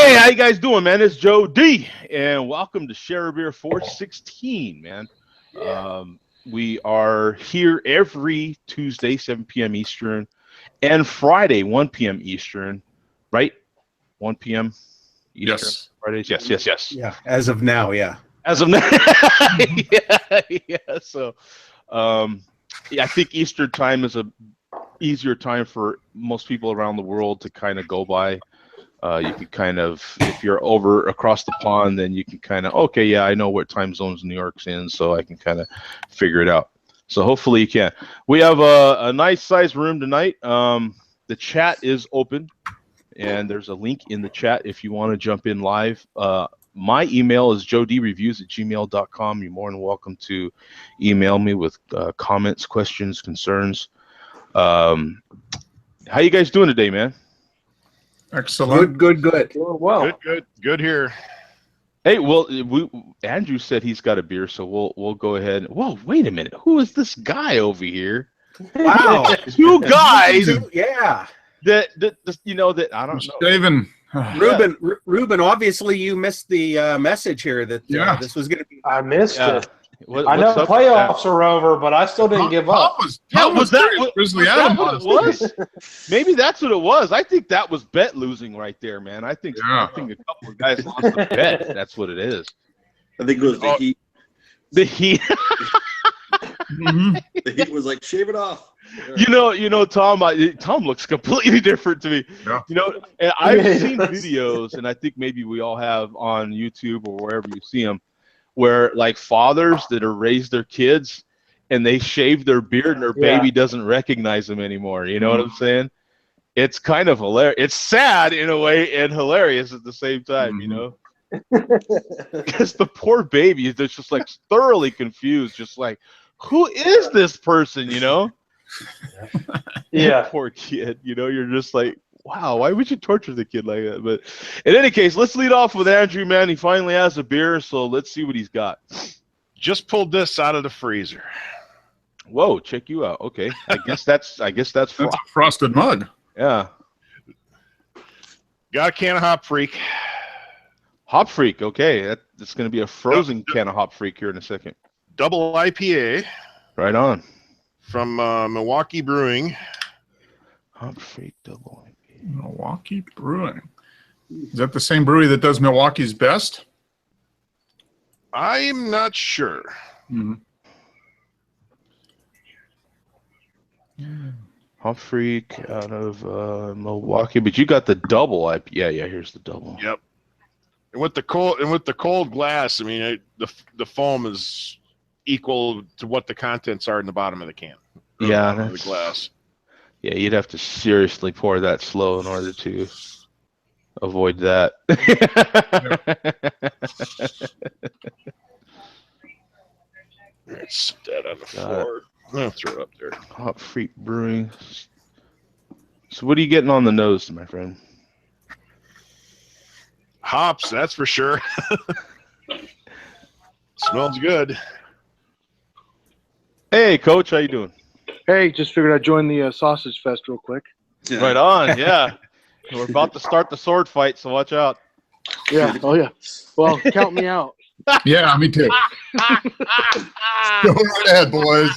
Hey, how you guys doing, man? It's Joe D, and welcome to Share a Beer 416, man. We are here every Tuesday, 7 p.m. Eastern, and Friday, 1 p.m. Eastern, right? 1 p.m. Eastern. Yes. Fridays? Yes. Yeah, as of now, yeah. As of now. yeah. So, I think Eastern time is a easier time for most people around the world to kind of go by. You can kind of, if you're over across the pond, then you can kind of, okay, yeah, I know what time zones New York's in, so I can kind of figure it out. So hopefully you can. We have a nice sized room tonight. The chat is open, and there's a link in the chat if you want to jump in live. My email is jodreviews@gmail.com. You're more than welcome to email me with comments, questions, concerns. How you guys doing today, man? Excellent. Good. Doing well. Good here. Hey, well, Andrew said he's got a beer, so we'll go ahead. Whoa, wait a minute. Who is this guy over here? Wow. Two guys. Yeah. That I don't know. Steven. Ruben, obviously you missed the message here that this was going to be. I missed it. What's I know up playoffs are over, but I still didn't give up. was that what it was? Maybe that's what it was. I think that was bet losing right there, man. I think a couple of guys lost the bet. That's what it is. I think it was the Heat. The Heat. The Heat was like, shave it off. You know, Tom. Tom looks completely different to me. Yeah. You know, and I've seen videos, and I think maybe we all have on YouTube or wherever you see them, where like fathers that are raised their kids and they shave their beard and their baby doesn't recognize them anymore. You know what I'm saying? It's kind of hilarious. It's sad in a way and hilarious at the same time, you know? Because the poor baby is just like thoroughly confused, just like, who is this person, you know? Yeah. Poor kid, you know, you're just like, wow, why would you torture the kid like that? But in any case, let's lead off with Andrew, man. He finally has a beer, so let's see what he's got. Just pulled this out of the freezer. Whoa, check you out. Okay, I guess that's That's a frosted mug. Yeah. Got a can of Hop Freak. Hop Freak. Okay, that's going to be a frozen can of Hop Freak here in a second. Double IPA. Right on. From Milwaukee Brewing. Hop Freak double IPA. Milwaukee Brewing. Is that the same brewery that does Milwaukee's Best? I'm not sure. Hop Freak out of Milwaukee, but you got the double IPA. Yeah, here's the double. Yep. And with the cold glass, I mean, the foam is equal to what the contents are in the bottom of the can. Yeah, the glass. Yeah, you'd have to seriously pour that slow in order to avoid that. It's dead on the floor. I'll throw it up there. Hop Freak Brewing. So what are you getting on the nose, my friend? Hops, that's for sure. Smells good. Hey, Coach, how you doing? Hey, just figured I'd join the sausage fest real quick. Yeah. Right on, yeah. We're about to start the sword fight, so watch out. Yeah, oh yeah. Well, count me out. Yeah, me too. Go right ahead, boys.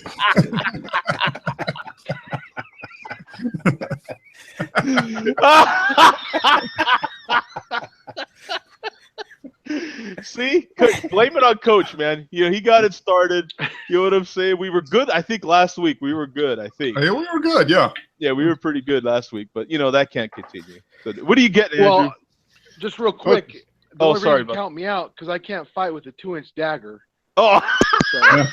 See? Blame it on Coach, man. You know, he got it started. You know what I'm saying? We were good. I think last week we were good, I think. Yeah, we were good, yeah. Yeah, we were pretty good last week, but, you know, that can't continue. So, what do you get, Andrew? Well, just real quick. The only sorry, reason count me out because I can't fight with a 2-inch dagger. Oh. So.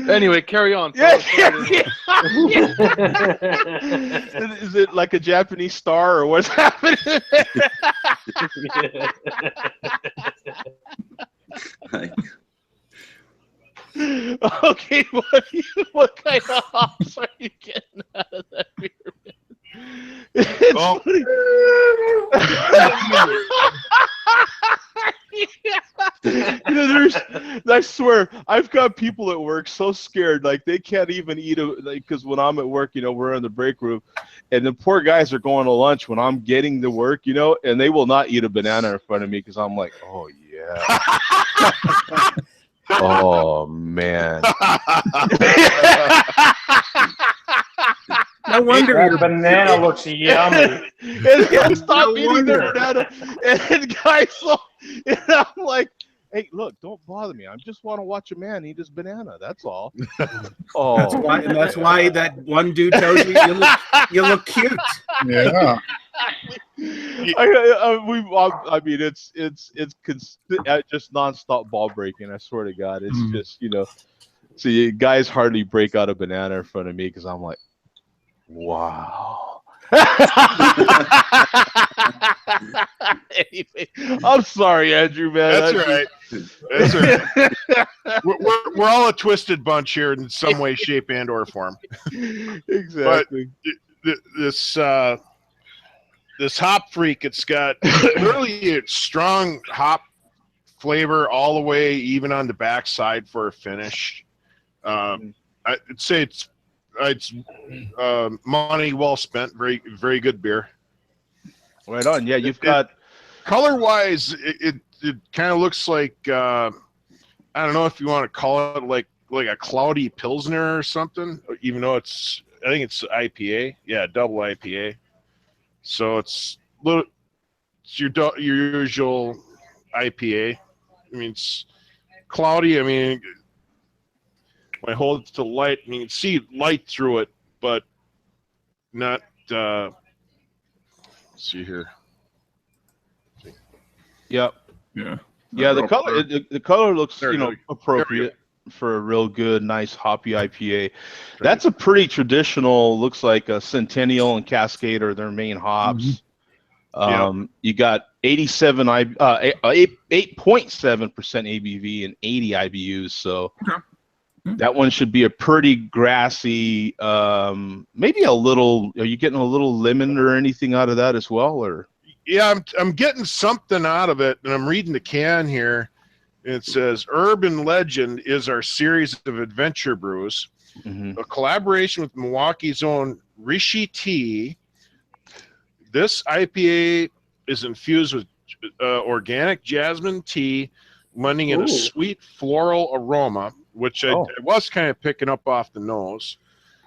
Anyway, carry on. Yeah. Is it like a Japanese star or what's happening? Okay, what kind of hops are you getting out of that beer, man? It's funny. You know, I swear, I've got people at work so scared, like they can't even eat because when I'm at work, we're in the break room, and the poor guys are going to lunch when I'm getting to work, and they will not eat a banana in front of me because I'm like, oh yeah, oh man. No wonder That you're banana looks yummy. And guys stop No eating the wonder. banana, and guys, and I'm like, hey, look, don't bother me. I just want to watch a man eat his banana. That's all. Oh, That's why that one dude tells you you look cute. Yeah. I mean, it's just nonstop ball breaking. I swear to God, it's just see, guys hardly break out a banana in front of me because I'm like, wow. Anyway, I'm sorry, Andrew, man. That's right. That's right. We're all a twisted bunch here in some way, shape, and or form. Exactly. But this hop freak, it's got really a strong hop flavor all the way, even on the backside for a finish. I'd say it's money well spent. Very, very good beer. Right on. Yeah, you've got color wise. It kind of looks like I don't know if you want to call it like a cloudy pilsner or something. Even though I think it's IPA. Yeah, double IPA. So it's your usual IPA. I mean, it's cloudy. I mean, when I hold it to the light, I mean, you can see light through it, but not. Let's see here. Yep. Yeah. Yeah, the color looks There you go. appropriate for a real good, nice hoppy IPA. That's a pretty traditional. Looks like a Centennial and Cascade are their main hops. You got 8.7% ABV and 80 IBUs. So that one should be a pretty grassy. Maybe a little. Are you getting a little lemon or anything out of that as well, or? Yeah, I'm getting something out of it, and I'm reading the can here. It says, Urban Legend is our series of adventure brews, a collaboration with Milwaukee's own Rishi Tea. This IPA is infused with organic jasmine tea, lending it a sweet floral aroma, which I was kind of picking up off the nose.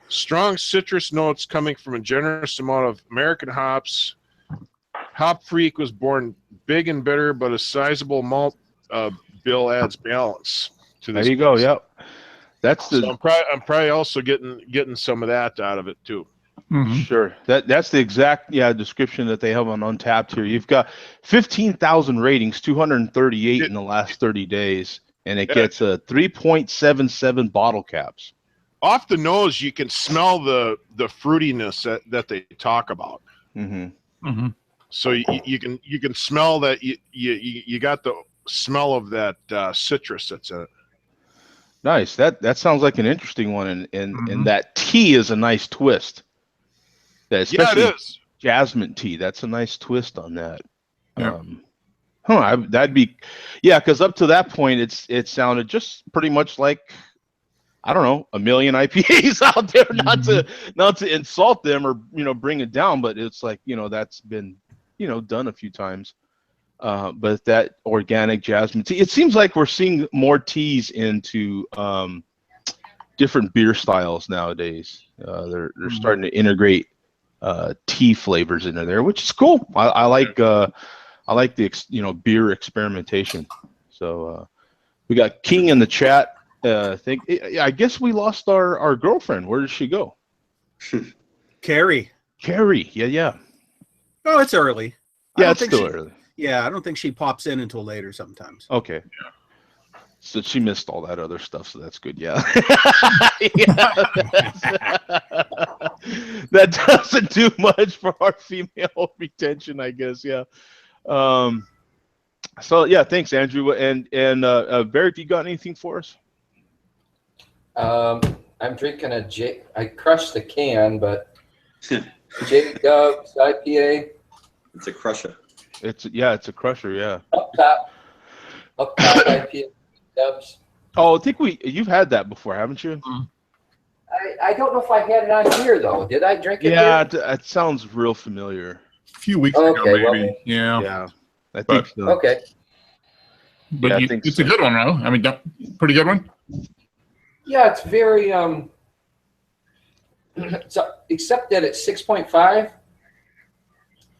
Strong citrus notes coming from a generous amount of American hops. Hop Freak was born big and bitter, but a sizable malt bill adds balance to this. There you go. Yep. That's the. So I'm probably also getting some of that out of it too. Sure. That's the exact description that they have on Untapped here. You've got 15,000 ratings, 238 in the last 30 days, and it gets a 3.77 bottle caps. Off the nose, you can smell the fruitiness that they talk about. So you can smell that you got the smell of that citrus that's in it. Nice. That sounds like an interesting one, and that tea is a nice twist. Especially it is. Jasmine tea. That's a nice twist on that. That'd be, because up to that point, it sounded just pretty much like, I don't know, a million IPAs out there. Not to insult them or bring it down, but it's like that's been done a few times. But that organic jasmine tea, it seems like we're seeing more teas into different beer styles nowadays. They're starting to integrate tea flavors into there, which is cool. I like the beer experimentation. So we got King in the chat. I guess we lost our girlfriend. Where did she go? Carrie. Yeah. Oh, it's early. Yeah, it's still early. Yeah, I don't think she pops in until later sometimes. Okay. So she missed all that other stuff, so that's good. Yeah. That doesn't do much for our female retention, I guess. Yeah. So yeah, thanks, Andrew. And Barrett, you got anything for us? I'm drinking I crushed the can, but J Dubs IPA. It's a crusher. It's a crusher. Yeah. Up top IPA Dubs. Oh, I think you've had that before, haven't you? I don't know if I had it on here though. Did I drink it? Yeah, here? it sounds real familiar. A few weeks Okay, ago, well, maybe. Yeah. Yeah, I But- think so. Okay. But Yeah, I think it's so. a good one, though. I mean, pretty good one. Yeah, it's very so except that it's 6.5,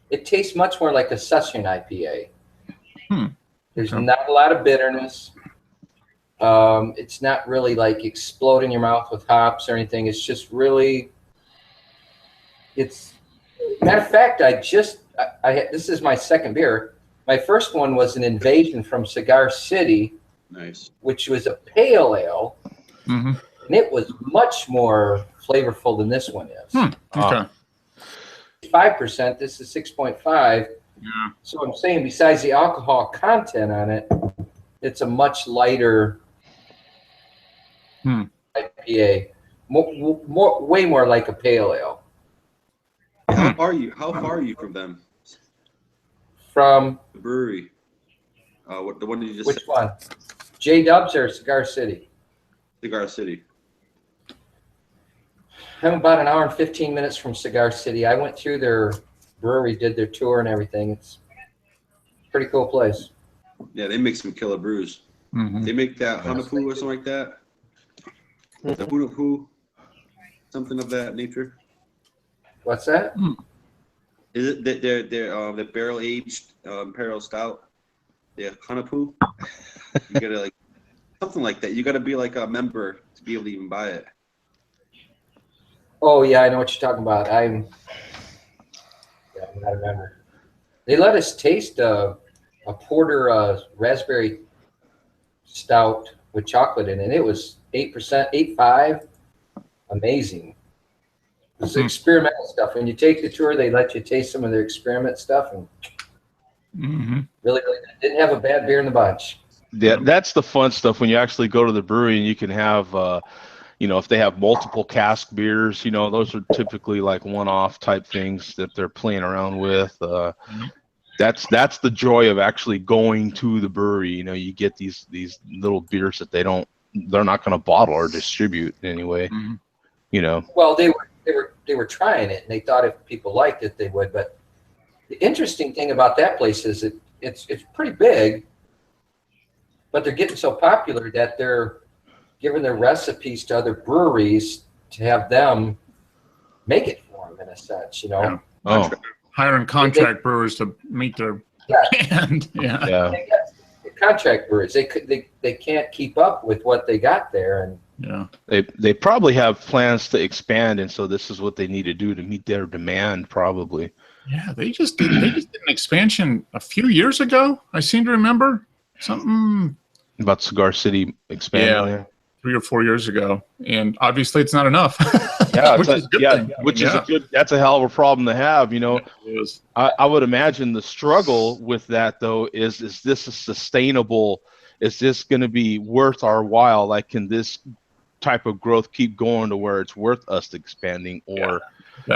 it tastes much more like a session IPA. There's Okay. not a lot of bitterness. It's not really like explode in your mouth with hops or anything. It's just really, it's, matter of fact, this is my second beer. My first one was an Invasion from Cigar City, Nice. which was a pale ale, Mm-hmm. and it was much more flavorful than this one is. Okay. 5%, this is 6.5. Yeah. So I'm saying besides the alcohol content on it, it's a much lighter IPA, way more like a pale ale. How far are you from them? From The brewery. What the one you just which said? one? J Dubs or Cigar City? Cigar City. I'm about an hour and 15 minutes from Cigar City. I went through their brewery, did their tour and everything. It's a pretty cool place. Yeah, they make some killer brews. Mm-hmm. They make that Hanapu or something like that. The Hunapu, something of that nature. What's that? Is it that they're barrel aged imperial stout? The Hanapu. You gotta like something like that. You gotta be like a member to be able to even buy it. Oh yeah, I know what you're talking about. I'm not a member. They let us taste a porter raspberry stout with chocolate in it. It was 8%, 8.5. Amazing. It's experimental stuff. When you take the tour, they let you taste some of their experiment stuff, and really didn't have a bad beer in the bunch. Yeah, that's the fun stuff when you actually go to the brewery and you can have, if they have multiple cask beers, those are typically like one-off type things that they're playing around with. That's the joy of actually going to the brewery. You get these little beers that they're not going to bottle or distribute anyway. Well, they were trying it, and they thought if people liked it, they would. But the interesting thing about that place is it's pretty big, but they're getting so popular that they're giving their recipes to other breweries to have them make it for them in a sense, Yeah. Oh, Hiring contract brewers to meet their demand. Yeah. yeah. They got contract breweries. They can't keep up with what they got there, and Yeah. They probably have plans to expand, and so this is what they need to do to meet their demand, probably. Yeah. They just did an expansion a few years ago. I seem to remember something. About Cigar City expanding there. 3 or 4 years ago, and obviously it's not enough. Yeah, which is a good thing. that's a hell of a problem to have. It is. I would imagine the struggle with that though is this a sustainable? Is this going to be worth our while? Like, can this type of growth keep going to where it's worth us expanding, or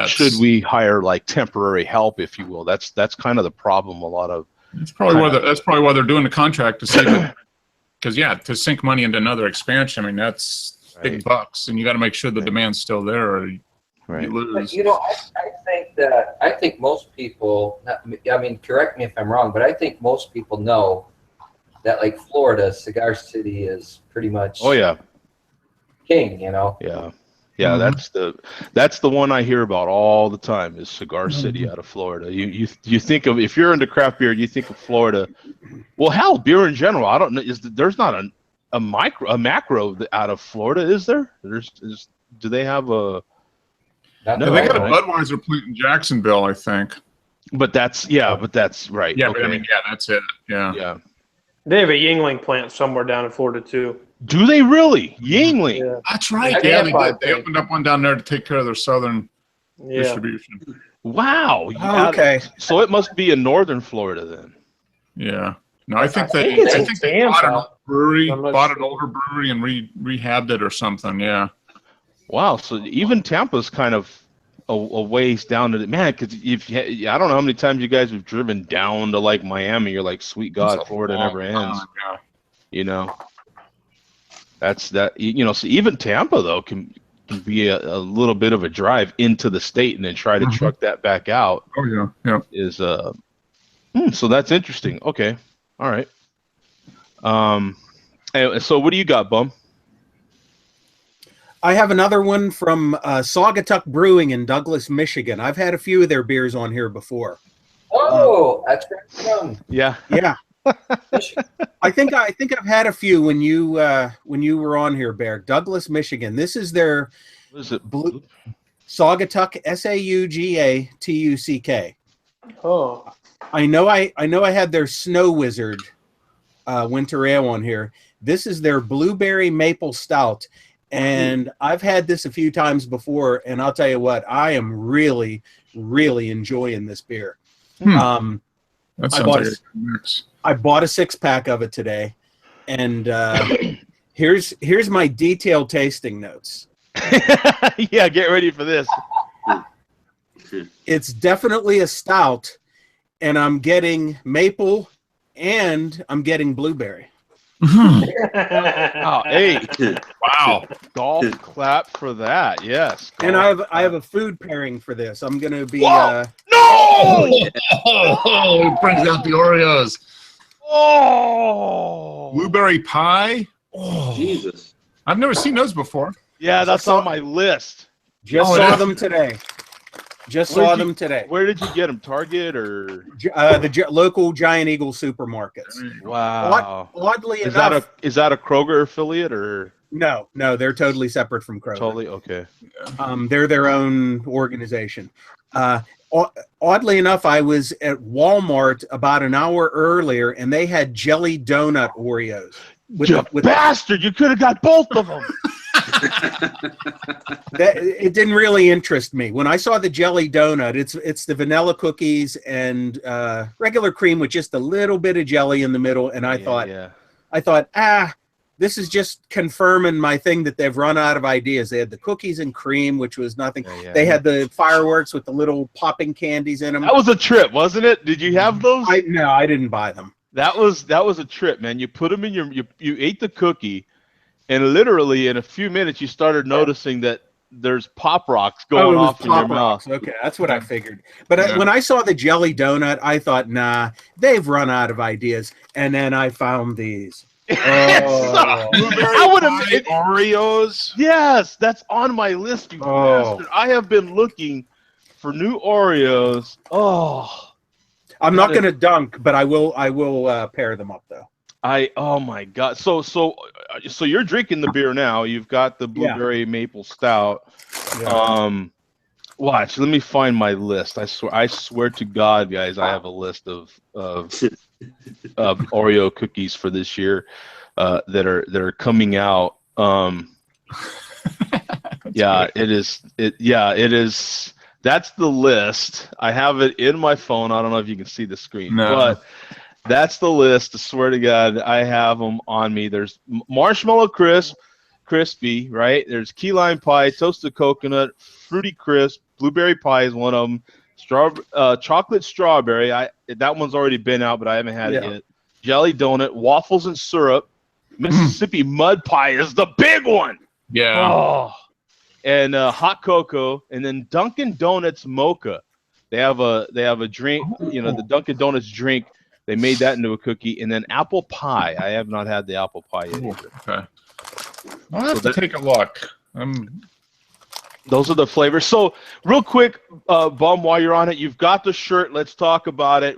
should we hire like temporary help, if you will? That's kind of the problem. A lot of that's probably why they're doing the contract to save. Because to sink money into another expansion, I mean that's big bucks, and you got to make sure the demand's still there, or you lose. But, I think most people. Correct me if I'm wrong, but I think most people know that, like Florida, Cigar City is pretty much. Oh yeah. King, Yeah, that's the one I hear about all the time is Cigar City out of Florida. You think of, if you're into craft beer, you think of Florida. Well, hell, beer in general. I don't know. There's not a macro out of Florida, is there? Do they have a? No, they got a Budweiser plant in Jacksonville, I think. But that's right. Yeah, okay. but I mean, that's it. Yeah. Yeah. They have a Yingling plant somewhere down in Florida too. Do they really? Yingling. Yeah. That's right. Yeah, They opened up one down there to take care of their southern distribution. Wow. Oh, okay. So it must be in northern Florida then. Yeah. No, I think they bought an old brewery, and rehabbed it or something. Yeah. Wow. So even Tampa's kind of a ways down to the man, because I don't know how many times you guys have driven down to like Miami. You're like, sweet God, Florida never ends. Yeah. That's that. So even Tampa though can be a little bit of a drive into the state and then try to truck that back out. Oh yeah, yeah. Is so that's interesting. Okay, all right. And so what do you got, Bum? I have another one from Saugatuck Brewing in Douglas, Michigan. I've had a few of their beers on here before. Oh, that's great. Yeah. Yeah. I think I've had a few when you were on here, Bear. Douglas, Michigan. This is their What is it? blue Saugatuck, Saugatuck. Oh, I know I had their Snow Wizard winter ale on here. This is their blueberry maple stout, and I've had this a few times before, and I'll tell you what, I am really, really enjoying this beer. That sounds like a good mix. I bought a 6-pack of it today, and here's my detailed tasting notes. Yeah, get ready for this. It's definitely a stout, and I'm getting maple, and I'm getting blueberry. Oh, hey, Wow. golf clap for that. Yes. And I have a food pairing for this. I'm gonna be No! Oh, it brings out the Oreos. Oh! Blueberry pie. Oh, Jesus. I've never seen those before. Yeah, that's on my list. just Oh, it saw is. them today. Just Where'd saw you- them today. Where did you get them? Target or? The local Giant Eagle supermarkets. Wow. Oddly Is enough, that a Kroger affiliate or no, they're totally separate from Kroger. totally okay? They're their own organization. Oddly enough, I was at Walmart about an hour earlier, and they had jelly donut Oreos. You bastard! You could have got both of them. It didn't really interest me. When I saw the jelly donut, it's the vanilla cookies and regular cream with just a little bit of jelly in the middle, and I thought, this is just confirming my thing that they've run out of ideas. They had the cookies and cream, which was nothing. They had the fireworks with the little popping candies in them. That was a trip, wasn't it? Did you have those? No, I didn't buy them. That was a trip, man. You put them in you ate the cookie, and literally in a few minutes you started noticing that there's pop rocks going off in your mouth. Okay, that's what I figured. But when I saw the jelly donut, I thought, nah, they've run out of ideas. And then I found these. Oh. I would have Oreos. Yes, that's on my list, you bastard. I have been looking for new Oreos. Oh, I'm not going to dunk, but I will pair them up though. Oh my God. So you're drinking the beer now. You've got the blueberry maple stout. Yeah. Watch, let me find my list. I swear to God, guys, I have a list of Oreo cookies for this year that are coming out. It is. That's the list. I have it in my phone. I don't know if you can see the screen, but that's the list. I swear to God, I have them on me. There's marshmallow crispy, right? There's key lime pie, toasted coconut, fruity crisp, blueberry pie is one of them. Chocolate strawberry. That one's already been out, but I haven't had it yet. Jelly donut, waffles and syrup. Mississippi mud pie is the big one. Yeah. Oh. And hot cocoa, and then Dunkin' Donuts mocha. They have a drink. The Dunkin' Donuts drink. They made that into a cookie, and then apple pie. I have not had the apple pie yet either. Okay. I'll have to take a look. Those are the flavors. So, real quick, Bum, while you're on it, you've got the shirt. Let's talk about it.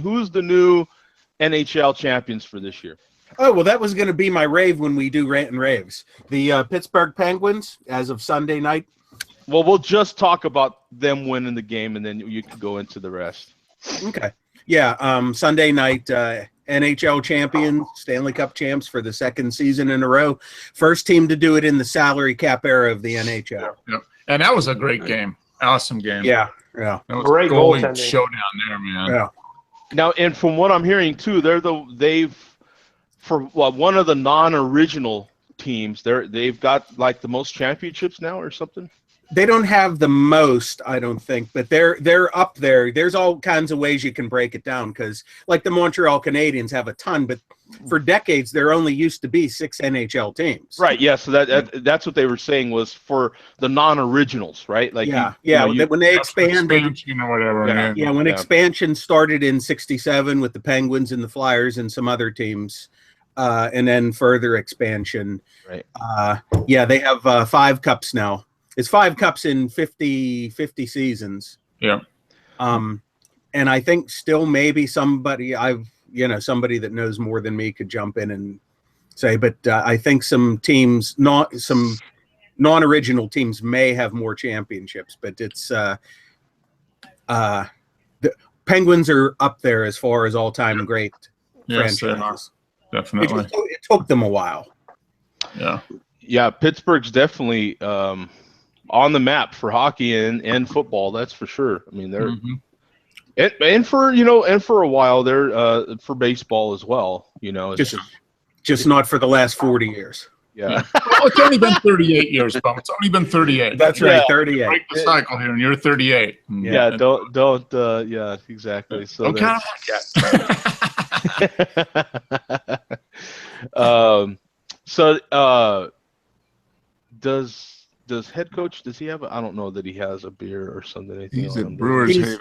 Who's the new NHL champions for this year? Oh, well, that was going to be my rave when we do Rant and Raves. The Pittsburgh Penguins, as of Sunday night. Well, we'll just talk about them winning the game, and then you can go into the rest. Okay. Yeah, Sunday night, NHL champions, Stanley Cup champs for the second season in a row. First team to do it in the salary cap era of the NHL. Yeah. And that was a great game. Awesome game. Yeah. That was Great a goalie goaltending. showdown there, man. Yeah. Now, and from what I'm hearing too, one of the non-original teams, they've got like the most championships now or something. They don't have the most, I don't think, but they're up there. There's all kinds of ways you can break it down, because like the Montreal Canadiens have a ton, but for decades there only used to be 6 NHL teams. Right. Yeah. So that's what they were saying was for the non-originals, right? Like when they expanded expansion or whatever. When expansion started in '67 with the Penguins and the Flyers and some other teams, and then further expansion. Right. They have 5 cups now. It's 5 cups in 50 seasons. Yeah. And I think still maybe somebody that knows more than me could jump in and say, but I think some teams, some non-original teams may have more championships, but it's the Penguins are up there as far as all-time great franchises. Definitely. It took them a while. Yeah. Yeah. Pittsburgh's definitely on the map for hockey and football. That's for sure. I mean, they're and for a while they're for baseball as well. It's just not for the last 40 years. Yeah. Well, it's only been 38 years, Bum. It's only been 38. That's right, 38. Break the cycle here, and you're 38. Yeah. Don't. Yeah. Exactly. So don't count yet. Does head coach, does he have I don't know that he has a beer or something. He's at Brewers Haven.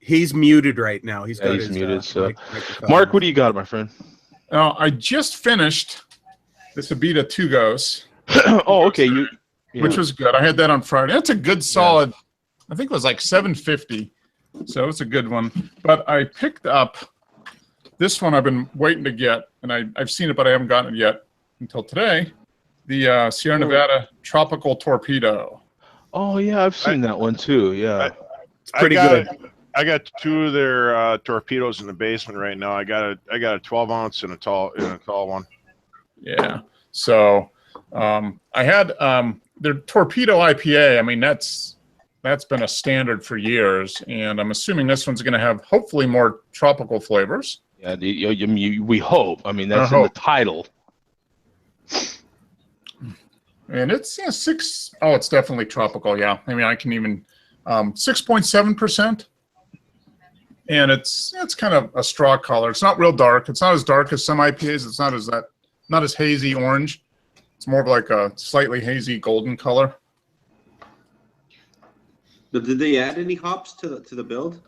He's muted right now. He's muted. So, Mark, what do you got, my friend? I just finished this Abita Tugos. Oh, okay. Which was good. I had that on Friday. That's a good solid. I think it was like $7.50. So it's a good one. But I picked up this one I've been waiting to get, and I've seen it, but I haven't gotten it yet until today. The Sierra Nevada Tropical Torpedo. Oh yeah, I've seen that one too. Yeah, it's pretty good. I got 2 of their torpedoes in the basement right now. I got a 12 ounce and a tall one. Yeah. So I had their torpedo IPA. I mean, that's been a standard for years, and I'm assuming this one's going to have hopefully more tropical flavors. Yeah, we hope. I mean, that's in the title. And it's 6. Oh, it's definitely tropical. Yeah, I mean, I can even 6.7%, and it's kind of a straw color. It's not real dark. It's not as dark as some IPAs. It's not as hazy orange. It's more of like a slightly hazy golden color. But did they add any hops to the build?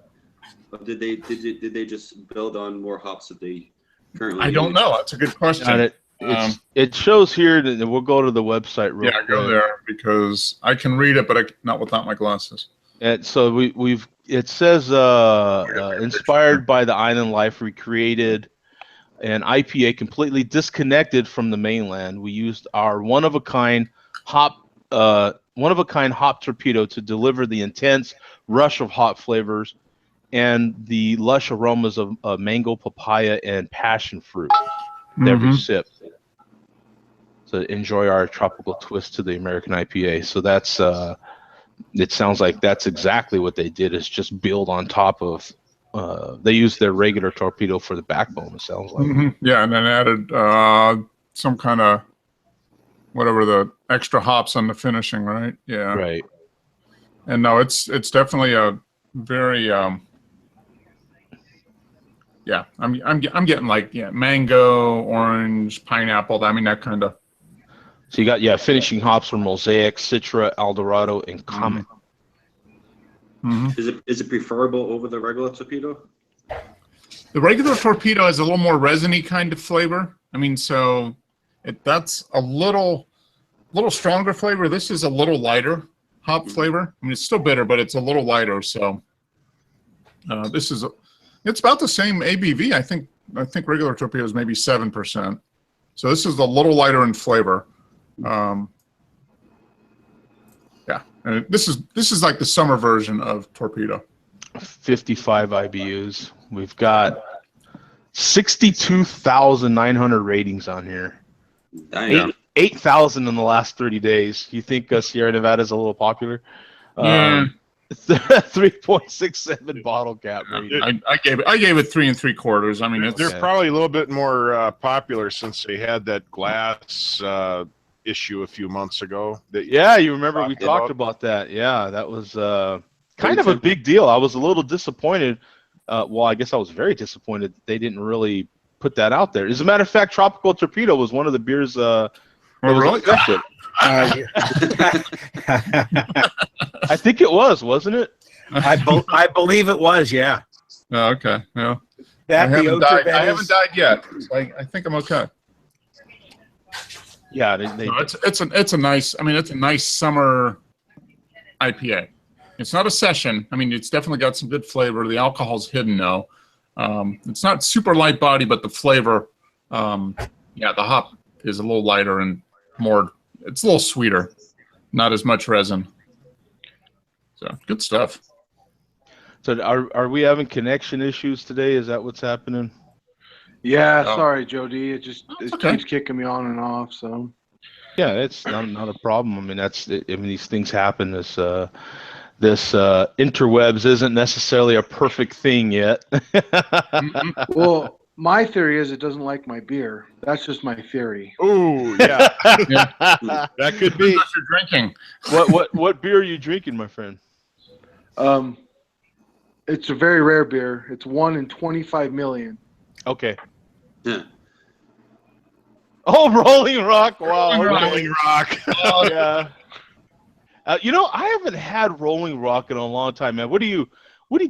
Or did they just build on more hops that they currently? I don't know. That's a good question. It shows here that we'll go to the website real quick. Go there because I can read it, but not without my glasses. And so it says inspired by the island life, we created an IPA completely disconnected from the mainland. We used our one of a kind hop torpedo to deliver the intense rush of hop flavors and the lush aromas of mango, papaya, and passion fruit with every sip. So enjoy our tropical twist to the American IPA. So that's it sounds like that's exactly what they did, is just build on top of they used their regular torpedo for the backbone, it sounds like. Yeah, and then added some kind of whatever the extra hops on the finishing, right? Yeah. Right. And no, it's definitely a very I'm getting like mango, orange, pineapple. I mean that kind of. So you got finishing hops from Mosaic, Citra, Eldorado, and Comet. Is it preferable over the regular torpedo? The regular torpedo has a little more resiny kind of flavor. I mean, so that's a little stronger flavor. This is a little lighter hop flavor. I mean, it's still bitter, but it's a little lighter. So it's about the same ABV. I think regular torpedo is maybe 7%. So this is a little lighter in flavor. And this is like the summer version of torpedo. 55 IBUs. We've got 62,900 ratings on here. 8,000 in the last 30 days. You think Sierra Nevada is a little popular? Yeah. 3.67 bottle cap rating. I gave it 3 3/4. I mean, they're probably a little bit more popular since they had that glass issue a few months ago. Yeah, you remember we talked about that. Yeah, that was kind of a big deal. I was a little disappointed. Well, I guess I was very disappointed they didn't really put that out there. As a matter of fact, Tropical Torpedo was one of the beers that was really? affected. I think it was, wasn't it? I believe it was, yeah. Oh, okay. Yeah. That I haven't died yet. So I think I'm okay. Yeah, it's a nice. I mean, it's a nice summer IPA. It's not a session. I mean, it's definitely got some good flavor. The alcohol's hidden now. It's not super light body, but the flavor, the hop is a little lighter and more. It's a little sweeter, not as much resin. So good stuff. So are we having connection issues today? Is that what's happening? Yeah, sorry, Jody. It keeps kicking me on and off. So yeah, it's not a problem. I mean, these things happen. This interwebs isn't necessarily a perfect thing yet. Well, my theory is it doesn't like my beer. That's just my theory. Ooh, yeah. That could be. What you're drinking. What beer are you drinking, my friend? It's a very rare beer. It's 1 in 25 million. Okay. Yeah. Oh, Rolling Rock! Wow, Rolling Rock. Oh yeah. I haven't had Rolling Rock in a long time, man. What are you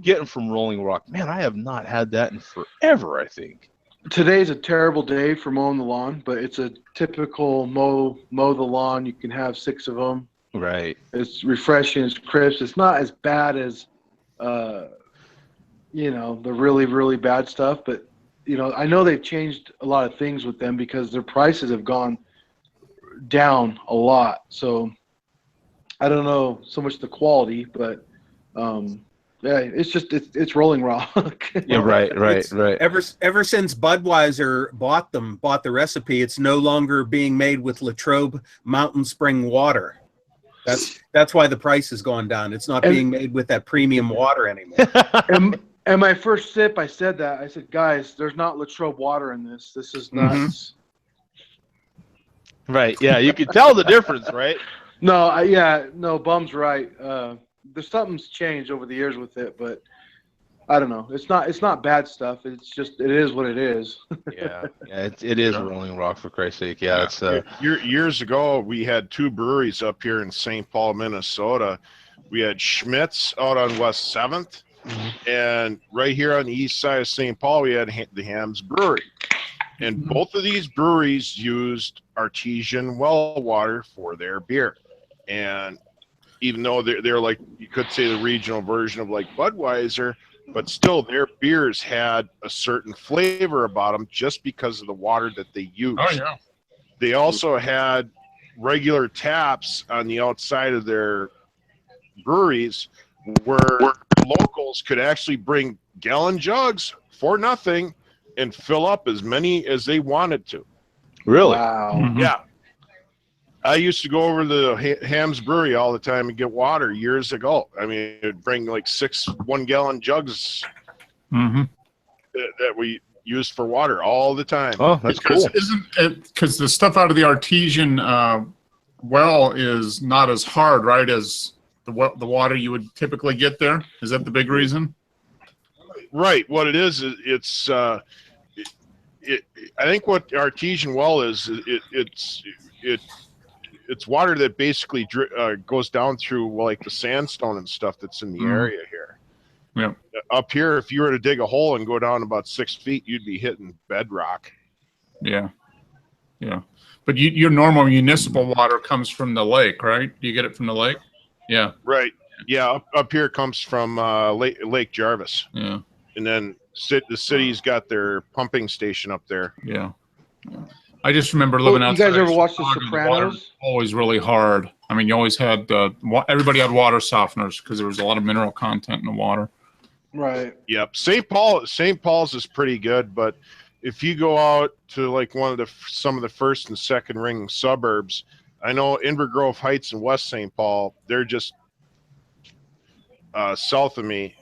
getting from Rolling Rock? Man, I have not had that in forever, I think. Today's a terrible day for mowing the lawn, but it's a typical mow the lawn. You can have 6 of them. Right. It's refreshing. It's crisp. It's not as bad as, the really, really bad stuff. But, I know they've changed a lot of things with them because their prices have gone down a lot. So I don't know so much the quality, but it's Rolling Rock. Yeah, right. Ever since Budweiser bought the recipe, it's no longer being made with Latrobe Mountain Spring water. That's why the price has gone down. It's not being made with that premium water anymore. And my first sip, I said that. I said, guys, there's not Latrobe water in this. This is nuts. Right. Yeah, you can tell the difference, right? No, Bum's right. There's something's changed over the years with it, but I don't know. It's not bad stuff. It's just it is what it is. Yeah, it is Rolling Rock, for Christ's sake. Yeah, it's years ago we had 2 breweries up here in St. Paul, Minnesota. We had Schmidt's out on West 7th, and right here on the east side of St. Paul we had the Hams Brewery. And both of these breweries used artesian well water for their beer. And even though they're like, you could say the regional version of like Budweiser, but still their beers had a certain flavor about them just because of the water that they used. Oh, yeah. They also had regular taps on the outside of their breweries where locals could actually bring gallon jugs for nothing and fill up as many as they wanted to. Really? Wow. Mm-hmm. Yeah. I used to go over to the Hams Brewery all the time and get water years ago. I mean, it'd bring like 6 1-gallon jugs that we used for water all the time. Oh, that's cool. Isn't it because the stuff out of the artesian well is not as hard, right, as the water you would typically get there? Is that the big reason? Right. What it is it's I think what artesian well is, it's water that basically goes down through like the sandstone and stuff that's in the area here. Yeah. Up here, if you were to dig a hole and go down about 6 feet, you'd be hitting bedrock. Yeah. Yeah. But your normal municipal water comes from the lake, right? Do you get it from the lake? Yeah. Right. Yeah. Up here comes from Lake Jarvis. Yeah. And then the city's got their pumping station up there. Yeah. I just remember living outside. You guys ever watched The Chicago, the water was Sopranos? always really hard. I mean, you always had everybody had water softeners because there was a lot of mineral content in the water. Right. Yep. St. Paul's is pretty good, but if you go out to like some of the first and second ring suburbs, I know Inver Grove Heights and West St. Paul, they're just south of me.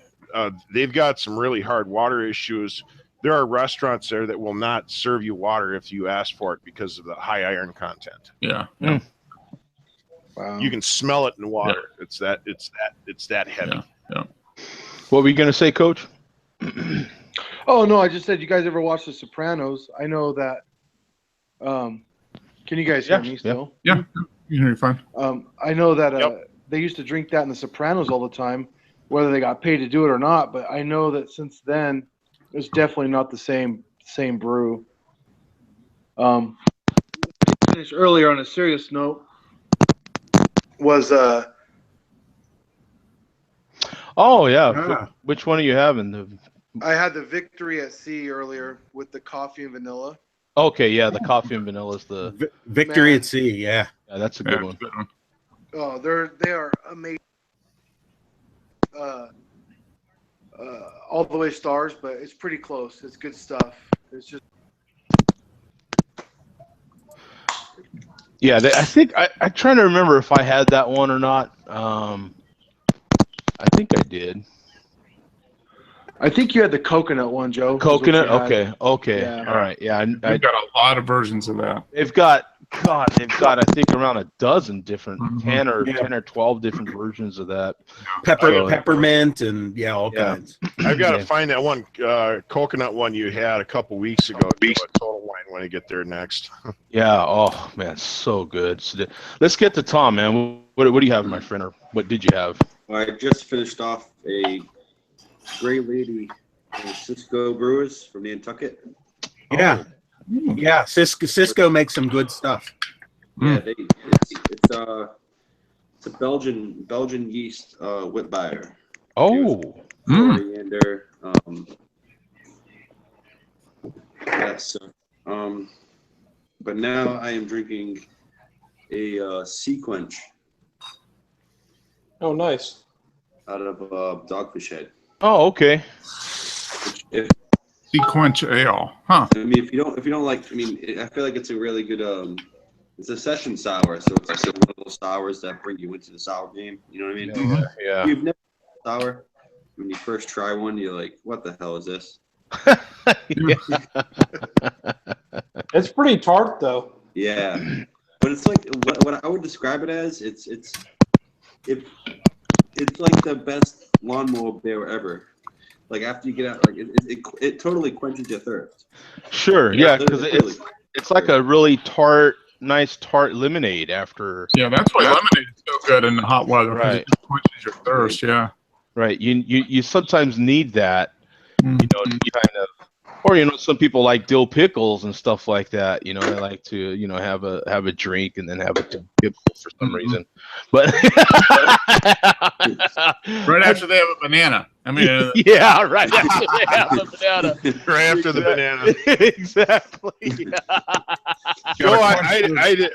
They've got some really hard water issues there are restaurants there that will not serve you water if you ask for it because of the high iron content. Yeah. Wow. You can smell it in water. It's that heavy. Yeah. What were you gonna say, Coach? Oh no, I just said, you guys ever watch The Sopranos? I know that. Can you guys hear me still? Yeah. You're fine. I know that they used to drink that in The Sopranos all the time, whether they got paid to do it or not. But I know that since then, it's definitely not the same brew. Finished earlier on a serious note was Oh yeah. Which one are you having? I had the Victory at Sea earlier with the coffee and vanilla. Okay, yeah, the coffee and vanilla is the Victory at Sea. Yeah, that's a good one. Oh, they are amazing. All the way stars, but it's pretty close. It's good stuff. It's just. Yeah, I think I'm trying to remember if I had that one or not. I think I did. I think you had the coconut one, Joe. Coconut? Okay. Yeah. All right. Yeah. We've got a lot of versions of that. They've got I think around a dozen different, 10 or 12 different versions of that. Peppermint and all kinds. I've got to find that one coconut one you had a couple weeks ago. Do a Total Wine when I get there next. Yeah. Oh man, so good. So let's get to Tom, man. What do you have, my friend, or what did you have? I just finished off a Gray Lady Cisco Brewers from Nantucket. Yeah. Yeah, Cisco makes some good stuff. Yeah, it's a Belgian yeast wit bier. Oh. Coriander. But now I am drinking a Sea Quench. Oh, nice. Out of Dogfish Head. Oh, okay. Sea Quench Ale, huh? I mean, if you don't like, I mean, I feel like it's a really good. It's a session sour, so it's like one of those sours that bring you into the sour game. You know what I mean? Yeah. You've never had sour. When you first try one, you're like, "What the hell is this?" It's pretty tart, though. Yeah, but it's like what I would describe it as. It's like the best lawnmower beer ever. Like after you get out, like it totally quenches your thirst. Sure, yeah, because it's like a really nice tart lemonade after. Yeah, that's why lemonade is so good in the hot weather. Right, it quenches your thirst. Yeah, right. You sometimes need that, you know, to kind of, or some people like dill pickles and stuff like that. They like to have a drink and then have a dill pickle for some reason. But right after they have a banana. I mean, yeah, right after they have a banana. Right after the banana. Exactly. Joe,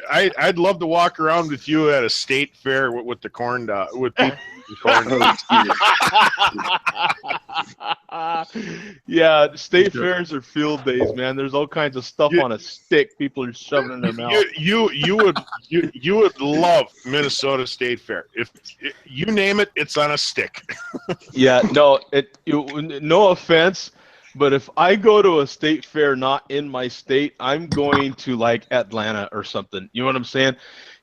I'd love to walk around with you at a state fair with the corn dog with people. Yeah, state fairs are field days, man. There's all kinds of stuff on a stick people are shoving in their mouth. You would love Minnesota State Fair. If you name it, it's on a stick. Yeah, no offense, but if I go to a state fair not in my state, I'm going to like Atlanta or something. You know what I'm saying?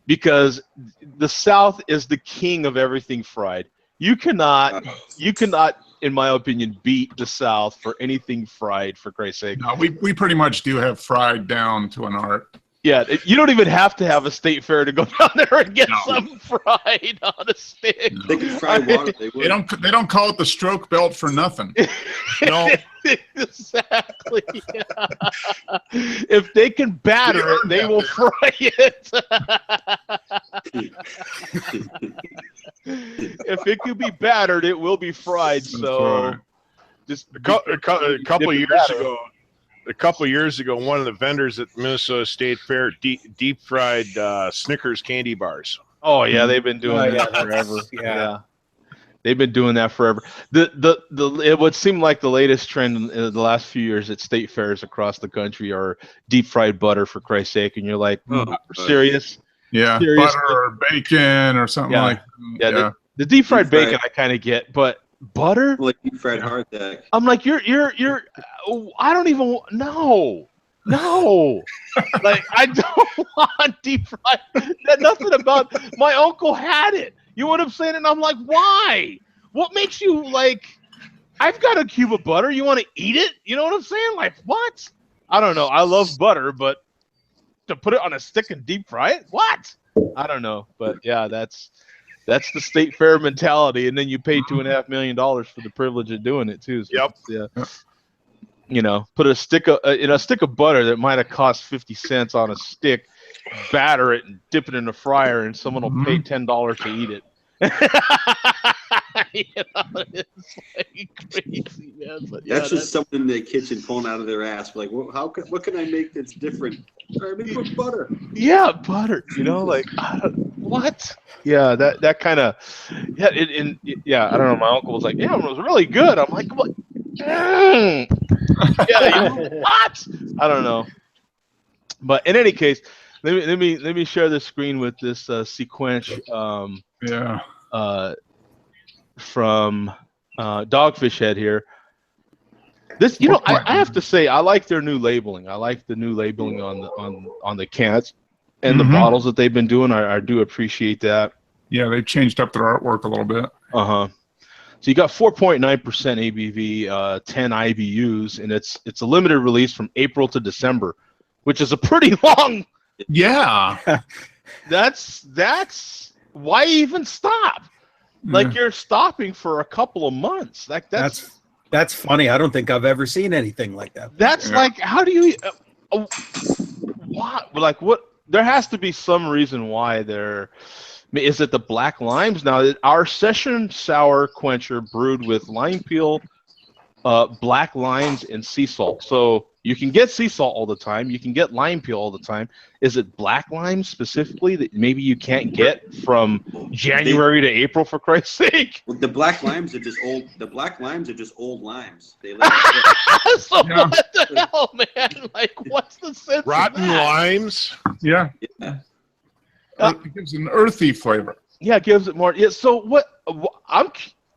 Because the South is the king of everything fried. You cannot, in my opinion, beat the South for anything fried, for Christ's sake. No, we pretty much do have fried down to an art. Yeah, you don't even have to have a state fair to go down there and get something fried on a stick. They can fry water. They don't call it the stroke belt for nothing. No. Exactly. Yeah. If they can batter it, they will fry it. If it can be battered, it will be fried. So, just a couple of years ago, one of the vendors at Minnesota State Fair deep fried Snickers candy bars. Oh yeah, they've been doing that forever. Yeah. They've been doing that forever. It would seem like the latest trend in the last few years at state fairs across the country are deep fried butter, for Christ's sake, and you're like, serious? Yeah, serious? Butter or bacon or something like that. Yeah. The deep fried bacon I kind of get, but Butter? Like deep fried hard tack. I'm like, you're. I don't even. No. Like, I don't want deep fried. Nothing about. My uncle had it. You know what I'm saying? And I'm like, why? What makes you like? I've got a cube of butter. You want to eat it? You know what I'm saying? Like, what? I don't know. I love butter, but to put it on a stick and deep fry it? What? I don't know. But yeah, that's the state fair mentality. And then you pay $2.5 million for the privilege of doing it too. So Yep. Yeah. You know, put a stick of butter that might have cost 50 cents on a stick, batter it and dip it in the fryer, and someone will pay $10 to eat it. You know, it's like crazy, man. But yeah, that's just someone in the kitchen pulling out of their ass. Like, well, what can I make that's different? I mean, put butter. Yeah, butter. You know, like what? Yeah, that kind of yeah. I don't know. My uncle was like, yeah, it was really good. I'm like, what? Yeah, what? I don't know. But in any case, let me share the screen with this sequence. From Dogfish Head here. This, you know, I have to say, I like their new labeling. I like the new labeling on the cans and the bottles that they've been doing. I do appreciate that. Yeah, they've changed up their artwork a little bit. So you got 4.9% ABV, 10 IBUs, and it's a limited release from April to December, which is a pretty long. Yeah. That's why even stop? Like, you're stopping for a couple of months. Like that's funny. I don't think I've ever seen anything like that. That's like, how do you? What? Like, what? There has to be some reason why they're. Is it the black limes? Now, our session sour quencher brewed with lime peel, black limes, and sea salt. So you can get sea salt all the time. You can get lime peel all the time. Is it black limes specifically that maybe you can't get from January to April, for Christ's sake? Well, the black limes are just old. The black limes are just old limes. They So what the hell, man? Like, what's the sense? Rotten of that? limes. Yeah. It gives an earthy flavor. Yeah, it gives it more. Yeah. So what?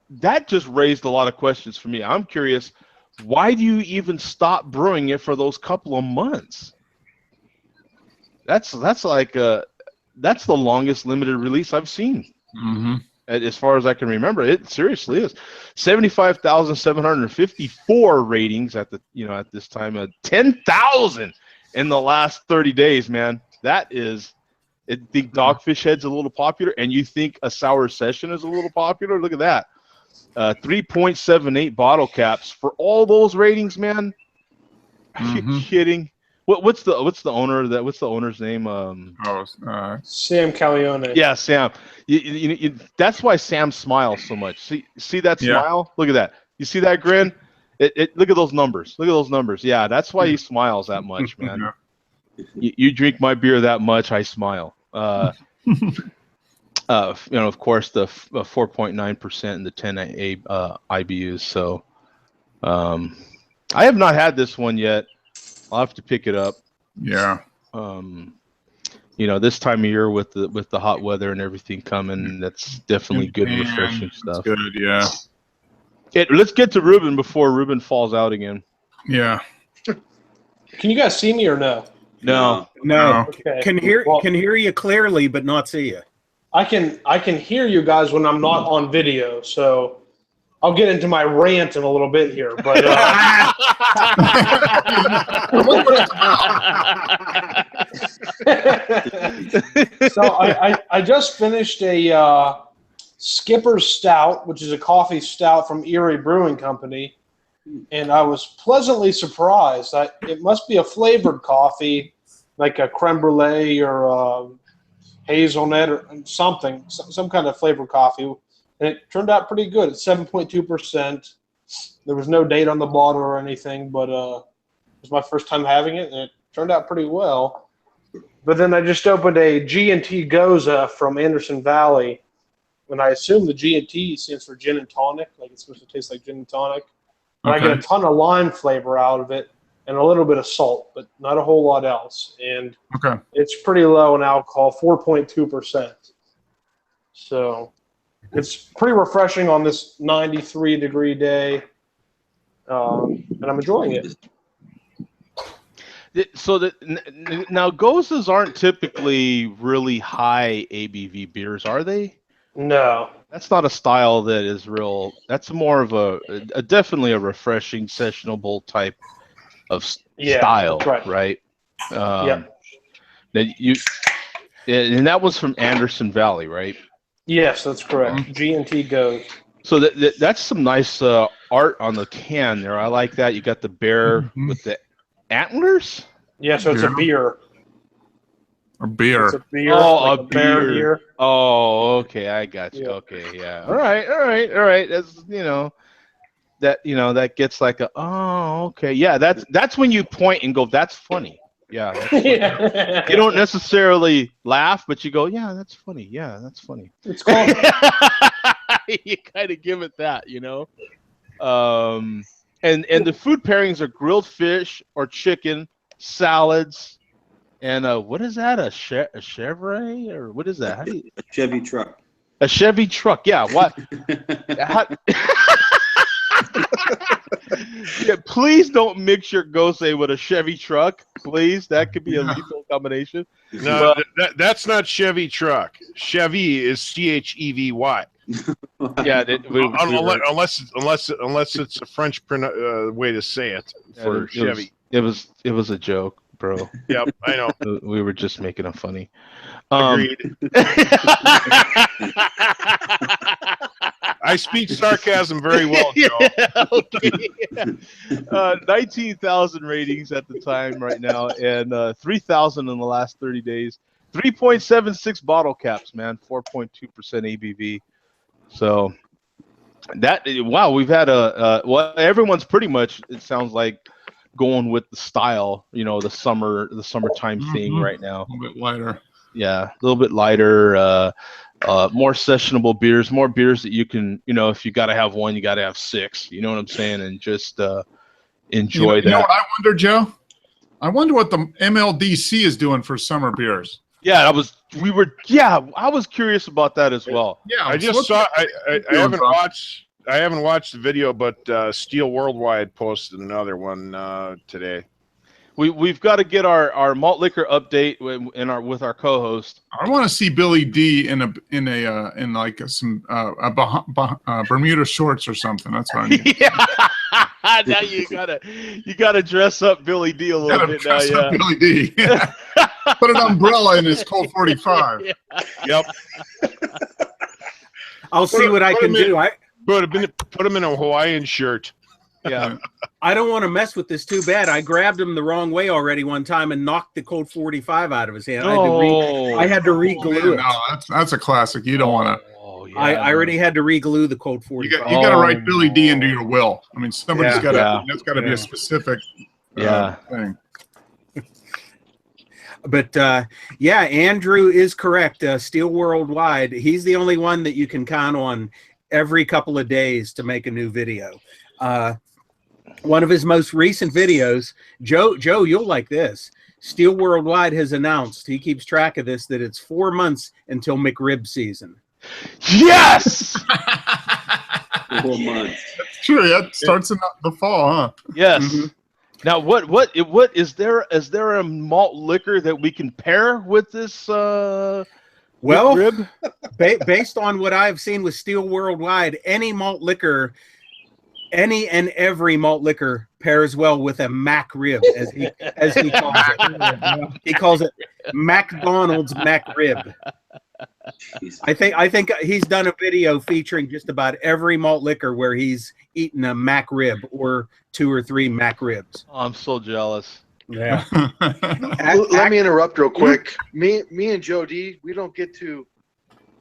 That just raised a lot of questions for me. I'm curious. Why do you even stop brewing it for those couple of months? That's like that's the longest limited release I've seen. As far as I can remember, it seriously is. 75,754 ratings at this time. 10,000 in the last 30 days, man. That is. I think Dogfish Head's a little popular, and you think a sour session is a little popular? Look at that. 3.78 bottle caps for all those ratings, man. Are you kidding? What's the owner of that? What's the owner's name? Sam Calione. Yeah, Sam. That's why Sam smiles so much. See that smile? Look at that. You see that grin? Look at those numbers. Look at those numbers. Yeah, that's why he smiles that much, man. You drink my beer that much, I smile. Of course, the 4.9% and the 10 IBUs. So, I have not had this one yet. I'll have to pick it up. Yeah. This time of year with the hot weather and everything coming, that's definitely good and refreshing stuff. Good, yeah. Let's get to Ruben before Ruben falls out again. Yeah. Can you guys see me or no? No. Okay. Can hear you clearly, but not see you. I can hear you guys when I'm not on video, so I'll get into my rant in a little bit here. But so I just finished a Skipper's Stout, which is a coffee stout from Erie Brewing Company, and I was pleasantly surprised. It must be a flavored coffee, like a creme brulee or hazelnut or something, some kind of flavored coffee, and it turned out pretty good. It's 7.2%. There was no date on the bottle or anything, but it was my first time having it, and it turned out pretty well. But then I just opened a G&T Goza from Anderson Valley, and I assume the G&T stands for gin and tonic, like it's supposed to taste like gin and tonic. And I get a ton of lime flavor out of it and a little bit of salt, but not a whole lot else. And it's pretty low in alcohol, 4.2%. So It's pretty refreshing on this 93-degree day, and I'm enjoying it. So now Goses aren't typically really high ABV beers, are they? No. That's not a style that is real. That's more of a definitely a refreshing sessionable type of style, right? Yeah. And that was from Anderson Valley, right? Yes, that's correct. G&T Goes. So that's some nice art on the can there. I like that. You got the bear with the antlers. Yeah, so it's a beer. A beer. It's a beer. Oh, like a bear beer. Oh, okay, I got you. Yeah. Okay, yeah. All right. That's that gets like a okay. Yeah, that's when you point and go, that's funny. Yeah. That's funny. Yeah. You don't necessarily laugh, but you go, yeah, that's funny. Yeah, that's funny. It's called. You kind of give it that, And the food pairings are grilled fish or chicken, salads, and what is that? A Chevrolet or what is that? How do you... A Chevy truck. A Chevy truck. Yeah. What? Yeah, please don't mix your Gose with a Chevy truck, please. That could be a lethal combination. No, that's not Chevy truck. Chevy is Chevy. Yeah, unless it's a French way to say it for Chevy. It was a joke, bro. Yep, I know. We were just making it funny. Agreed. I speak sarcasm very well, Joe. Yeah, okay. 19,000 ratings at the time right now, and 3,000 in the last 30 days. 3.76 bottle caps, man. 4.2% ABV. So wow, we've had everyone's pretty much, it sounds like, going with the style, the summertime thing right now. A little bit lighter. Yeah, a little bit lighter, more sessionable beers, more beers that you can, if you got to have one, you got to have six. You know what I'm saying? And just enjoy that. You know what I wonder, Joe? I wonder what the MLDC is doing for summer beers. Yeah, I was curious about that as well. Yeah, I just saw. I haven't watched the video, but Steel Worldwide posted another one today. We've got to get our malt liquor update with our co-host. I want to see Billy D in like some Bermuda shorts or something. That's what I mean. Yeah. Now you gotta dress up Billy D a little bit now. Yeah, Billy D. Put an umbrella in his Colt 45. Yeah. Yep. I'll see what I can do. Put him in a Hawaiian shirt. Yeah. I don't want to mess with this too bad. I grabbed him the wrong way already one time and knocked the Colt 45 out of his hand. I had to re-glue it. No, that's a classic. You don't want to. Oh, yeah, I already had to re-glue the Colt 45. You got to write Billy D into your will. I mean, somebody's got to. That's got to be a specific thing. But Andrew is correct. Steel Worldwide, he's the only one that you can count on every couple of days to make a new video. One of his most recent videos, Joe, you'll like this. Steel Worldwide has announced, he keeps track of this, that it's 4 months until McRib season. Yes! 4 months. That's true. That starts in the fall, huh? Yes. Mm-hmm. Now, what is there a malt liquor that we can pair with this? McRib? Based on what I've seen with Steel Worldwide, any malt liquor, any and every malt liquor pairs well with a Mac rib, as he calls it. He calls it McDonald's Mac rib. I think he's done a video featuring just about every malt liquor where he's eaten a Mac rib or 2 or 3 Mac ribs. Oh, I'm so jealous. Yeah. Let me interrupt real quick. Me and Joe D, we don't get to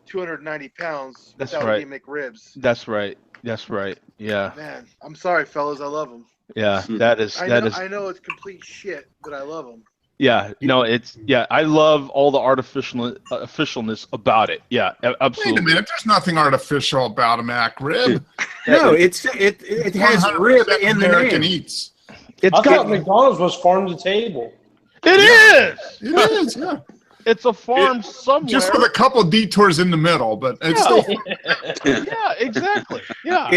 290 pounds without eating McRibs. That's right. Yeah. Man, I'm sorry, fellas. I love them. Yeah, I know it's complete shit, but I love them. Yeah, no, I love all the artificialness about it. Yeah, absolutely. Wait a minute, there's nothing artificial about a Mac rib. No, it has rib in the American name. eats. I thought McDonald's was farm to table. It is. It is, yeah. It's a farm somewhere. Just with a couple detours in the middle, but it's still. Yeah, exactly. Yeah.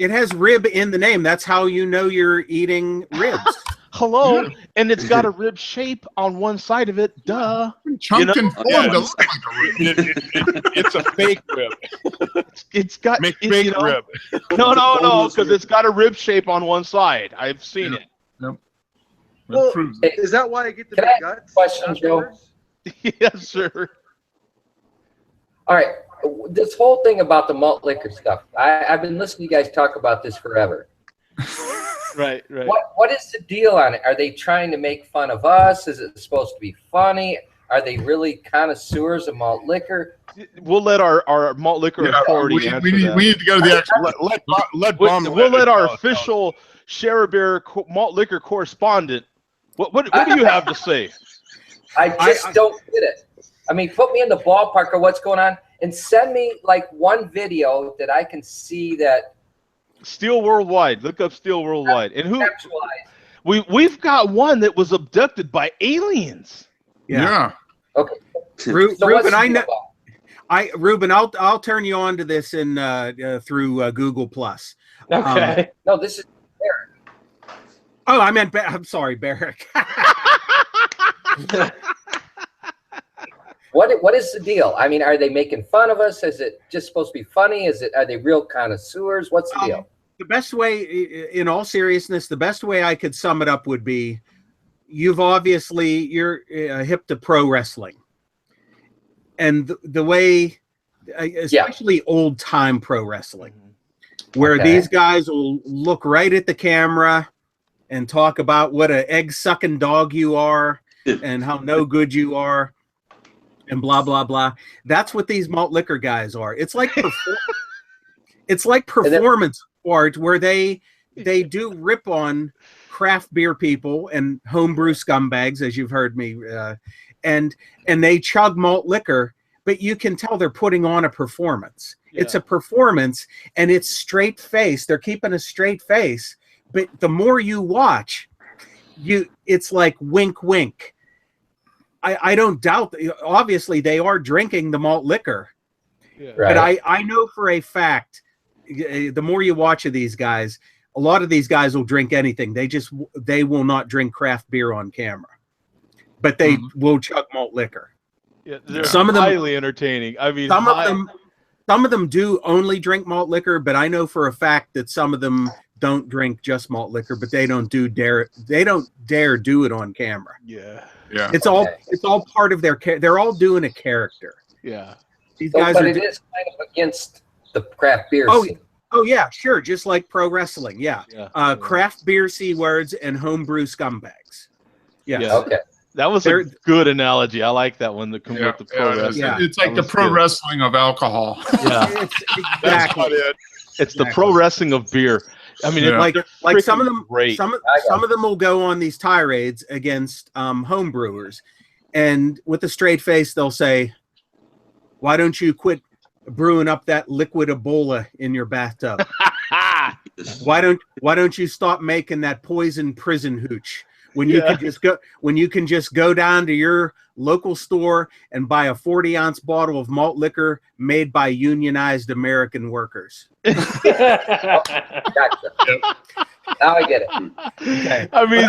It has rib in the name. That's how you know you're eating ribs. Hello, and it's got a rib shape on one side of it. Duh. Chunked and formed to look like a rib. It's a fake rib. It's got Fake rib. rib. No, because it's got a rib shape on one side. I've seen it. Nope. Well, Proves it. is that why I get the Can big I ask guts? a question, Joe? afterwards? Yes, sir. All right, this whole thing about the malt liquor stuff. I've been listening to you guys talk about this forever. Right. What is the deal on it? Are they trying to make fun of us? Is it supposed to be funny? Are they really connoisseurs of malt liquor? We'll let our malt liquor authority answer that. We need to go to the expert. We'll let our official Share Beer malt liquor correspondent. What do you have to say? I just don't get it. I mean, put me in the ballpark of what's going on and send me like one video that I can see that. Steel Worldwide. Look up Steel Worldwide. And we've got one that was abducted by aliens. Yeah. Okay. Ruben, I know. Ruben, I'll turn you on to this in through Google Plus. Okay. No, this is Barrick. Oh, I meant I'm sorry, Barrick. What is the deal? I mean, are they making fun of us? Is it just supposed to be funny? Are they real connoisseurs? What's the deal? The best way, in all seriousness, the best way I could sum it up would be, you're hip to pro wrestling, and the way, especially old time pro wrestling, where these guys will look right at the camera and talk about what an egg sucking dog you are and how no good you are. And blah blah blah. That's what these malt liquor guys are. It's like performance art where they do rip on craft beer people and homebrew scumbags, as you've heard me, and they chug malt liquor, but you can tell they're putting on a performance. Yeah. It's a performance, and it's straight face. They're keeping a straight face, but the more you watch, it's like wink wink. I don't doubt that, obviously they are drinking the malt liquor, but I know for a fact, the more you watch of these guys, a lot of these guys will drink anything. They will not drink craft beer on camera, but they will chug malt liquor. Yeah, they're highly entertaining. I mean, some of them do only drink malt liquor, but I know for a fact that some of them don't drink just malt liquor, but they don't dare do it on camera. Yeah. Yeah. It's all part of they're all doing a character. Yeah. These guys but it is kind of against the craft beer scene. Oh yeah, sure. Just like pro wrestling. Yeah. Craft beer C words and homebrew scumbags. Yeah. Okay. That was a good analogy. I like that one. The pro wrestling. Yeah. It's like the pro wrestling of alcohol. Yeah. It's exactly. It's the pro wrestling of beer. I mean, like some of them, great. some of them will go on these tirades against home brewers, and with a straight face, they'll say, "Why don't you quit brewing up that liquid Ebola in your bathtub? Why don't you stop making that poison prison hooch when you can just go down to your local store and buy a 40-ounce bottle of malt liquor made by unionized American workers." Gotcha. Now I get it. Okay. I mean,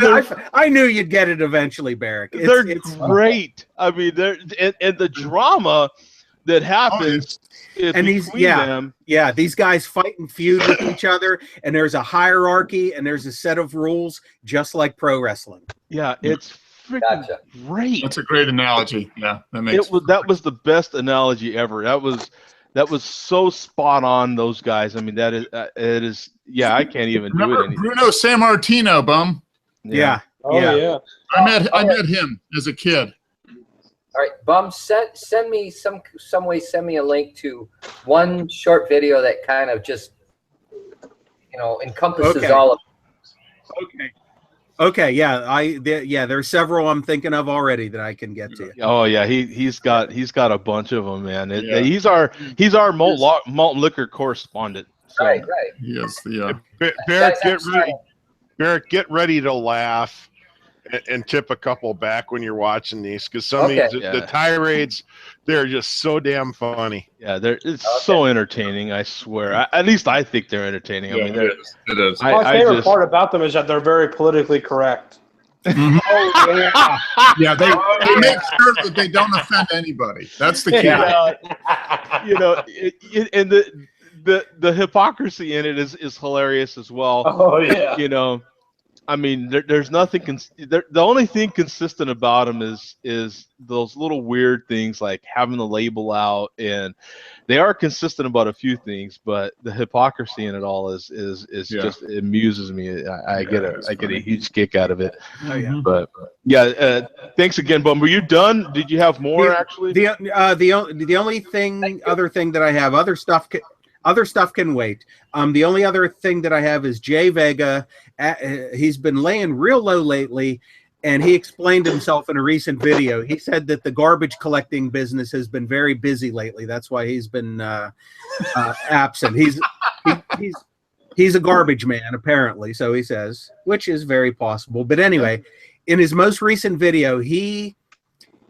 I knew you'd get it eventually, Barrick. They're great. I mean, and the drama that happens between them. Yeah, these guys fight and feud with each other, and there's a hierarchy and there's a set of rules, just like pro wrestling. Yeah, it's freaking great. That's a great analogy. Yeah, that was the best analogy ever. That was so spot on. Those guys. I mean, it is. Yeah, I can't even do it anymore. Bruno Sammartino, bum. Yeah. Yeah. I met him as a kid. All right, Bum, send me some way. Send me a link to one short video that kind of just encompasses all of it. Okay. Yeah. There's several I'm thinking of already that I can get to. Oh yeah, he's got a bunch of them, man. He's our malt liquor correspondent. So. Right. Yes. Yeah. Barrett, get ready to laugh. and tip a couple back when you're watching these, because some of these, the tirades, they're just so damn funny. Yeah, it's so entertaining. I swear. At least I think they're entertaining. I mean, it is. My favorite part about them is that they're very politically correct. Yeah, they make sure that they don't offend anybody. That's the key. And the hypocrisy in it is hilarious as well. Oh yeah. I mean, there's nothing. The only thing consistent about them is those little weird things like having the label out, and they are consistent about a few things. But the hypocrisy in it all is just, it amuses me. I get a huge kick out of it. Oh yeah. But yeah, thanks again, Bum. Were you done? Did you have more actually? The only other thing that I have, other stuff can wait. The only other thing that I have is Jay Vega. He's been laying real low lately, and he explained himself in a recent video. He said that the garbage collecting business has been very busy lately. That's why he's been absent. He's a garbage man, apparently, so he says, which is very possible. But anyway, in his most recent video, he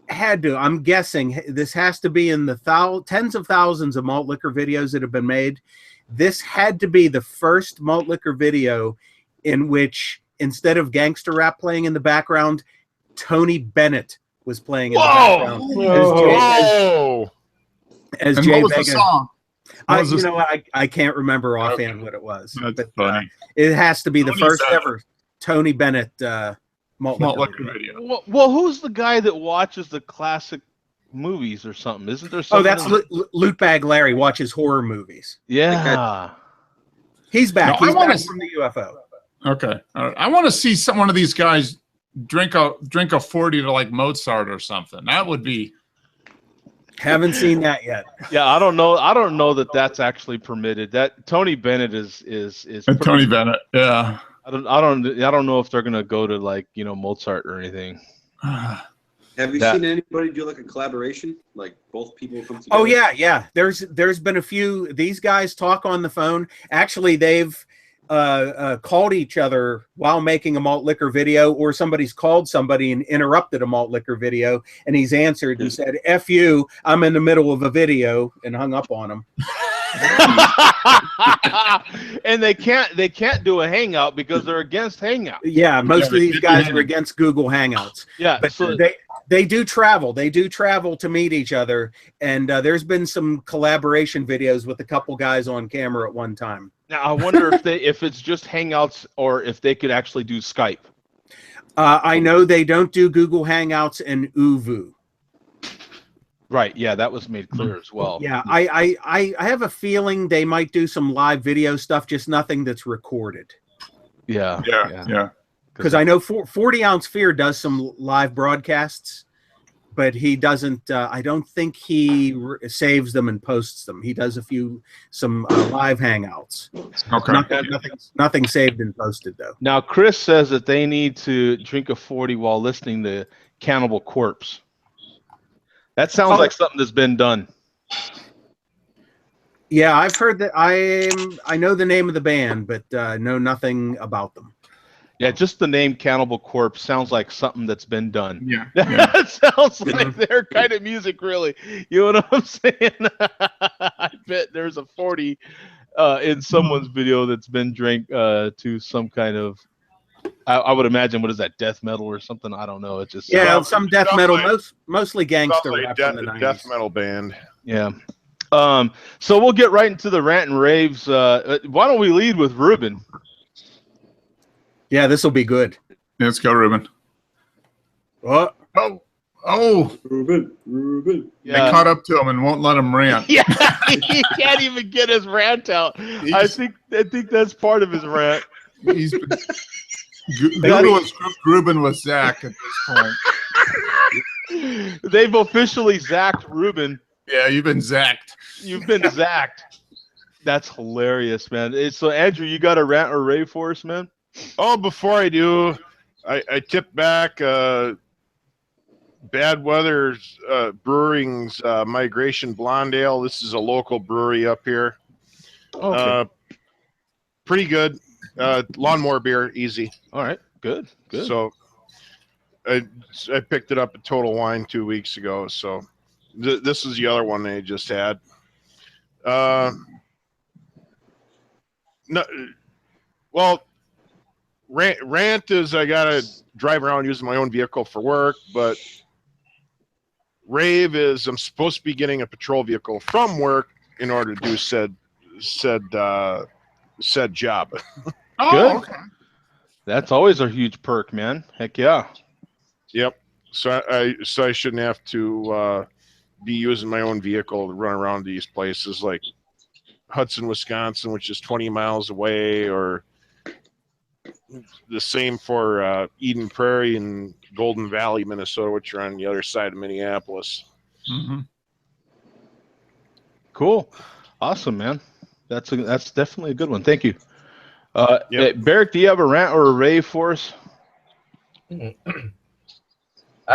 had to, I'm guessing this has to be in the tens of thousands of malt liquor videos that have been made. This had to be the first malt liquor video in which, instead of gangster rap playing in the background, Tony Bennett was playing in the background. As Jay what was Vega. the song? I can't remember offhand what it was. That's funny. It has to be the first ever Tony Bennett malt liquor video. Well, who's the guy that watches the classic movies or something? Isn't there something? Oh, that's Lootbag Larry watches horror movies. Yeah. He's back. No, He's back from the UFO. Okay. I want to see one of these guys drink a 40 to like Mozart or something. That would be. Haven't seen that yet. Yeah, I don't know that that's actually permitted. That Tony Bennett is Tony Bennett. Yeah. I don't know if they're gonna go to like Mozart or anything. Have you seen anybody do like a collaboration, like both people come together? Oh yeah. There's been a few. These guys talk on the phone. Actually, they've called each other while making a malt liquor video, or somebody's called somebody and interrupted a malt liquor video, and he's answered and said, "F you, I'm in the middle of a video," and hung up on him. And they can't do a hangout because they're against hangout. Yeah, most of these guys are against Google Hangouts. Yeah, but so they do travel. They do travel to meet each other, and there's been some collaboration videos with a couple guys on camera at one time. Now I wonder if it's just hangouts or if they could actually do Skype. I know they don't do Google Hangouts and Uvu. Right. Yeah, that was made clear as well. Yeah, I have a feeling they might do some live video stuff, just nothing that's recorded. Yeah. Because I know 40 Ounce Fear does some live broadcasts, but he doesn't. I don't think he saves them and posts them. He does some live hangouts. Okay. Nothing saved and posted though. Now Chris says that they need to drink a 40 while listening to Cannibal Corpse. That sounds like something that's been done. Yeah, I've heard that. I know the name of the band, but know nothing about them. Yeah, just the name Cannibal Corpse sounds like something that's been done. Yeah. That sounds like their kind of music, really. You know what I'm saying? I bet there's a 40 in someone's video that's been drank to some kind of, I would imagine, what is that, death metal or something? I don't know. It's just some death metal, mostly gangster rap from the 90s. Death metal band. Yeah. So we'll get right into the rant and raves. Why don't we lead with Ruben? Yeah, this will be good. Yeah, let's go, Ruben. What? Oh, Ruben. Yeah. They caught up to him and won't let him rant. Yeah, he can't even get his rant out. I think that's part of his rant. He's been Ruben with Zach at this point. They've officially zacked Ruben. Yeah, you've been zacked. You've been zacked. That's hilarious, man. So Andrew, you got a rant or rave for us, man? Oh, before I do, I tip back Bad Weather's Brewing's Migration Blonde Ale. This is a local brewery up here. Okay. Pretty good. Lawnmower beer, easy. All right. Good. So I picked it up at Total Wine 2 weeks ago. So this is the other one they just had. No, well, rant is I gotta drive around using my own vehicle for work, but rave is I'm supposed to be getting a patrol vehicle from work in order to do said job. Oh, Good. okay. That's always a huge perk, man. Heck yeah. Yep. So I shouldn't have to be using my own vehicle to run around these places like Hudson, Wisconsin, which is 20 miles away, or the same for Eden Prairie and Golden Valley, Minnesota, which are on the other side of Minneapolis. Mm-hmm. Cool. Awesome, man. That's definitely a good one. Thank you. Yep. Barrick, do you have a rant or a rave for us? I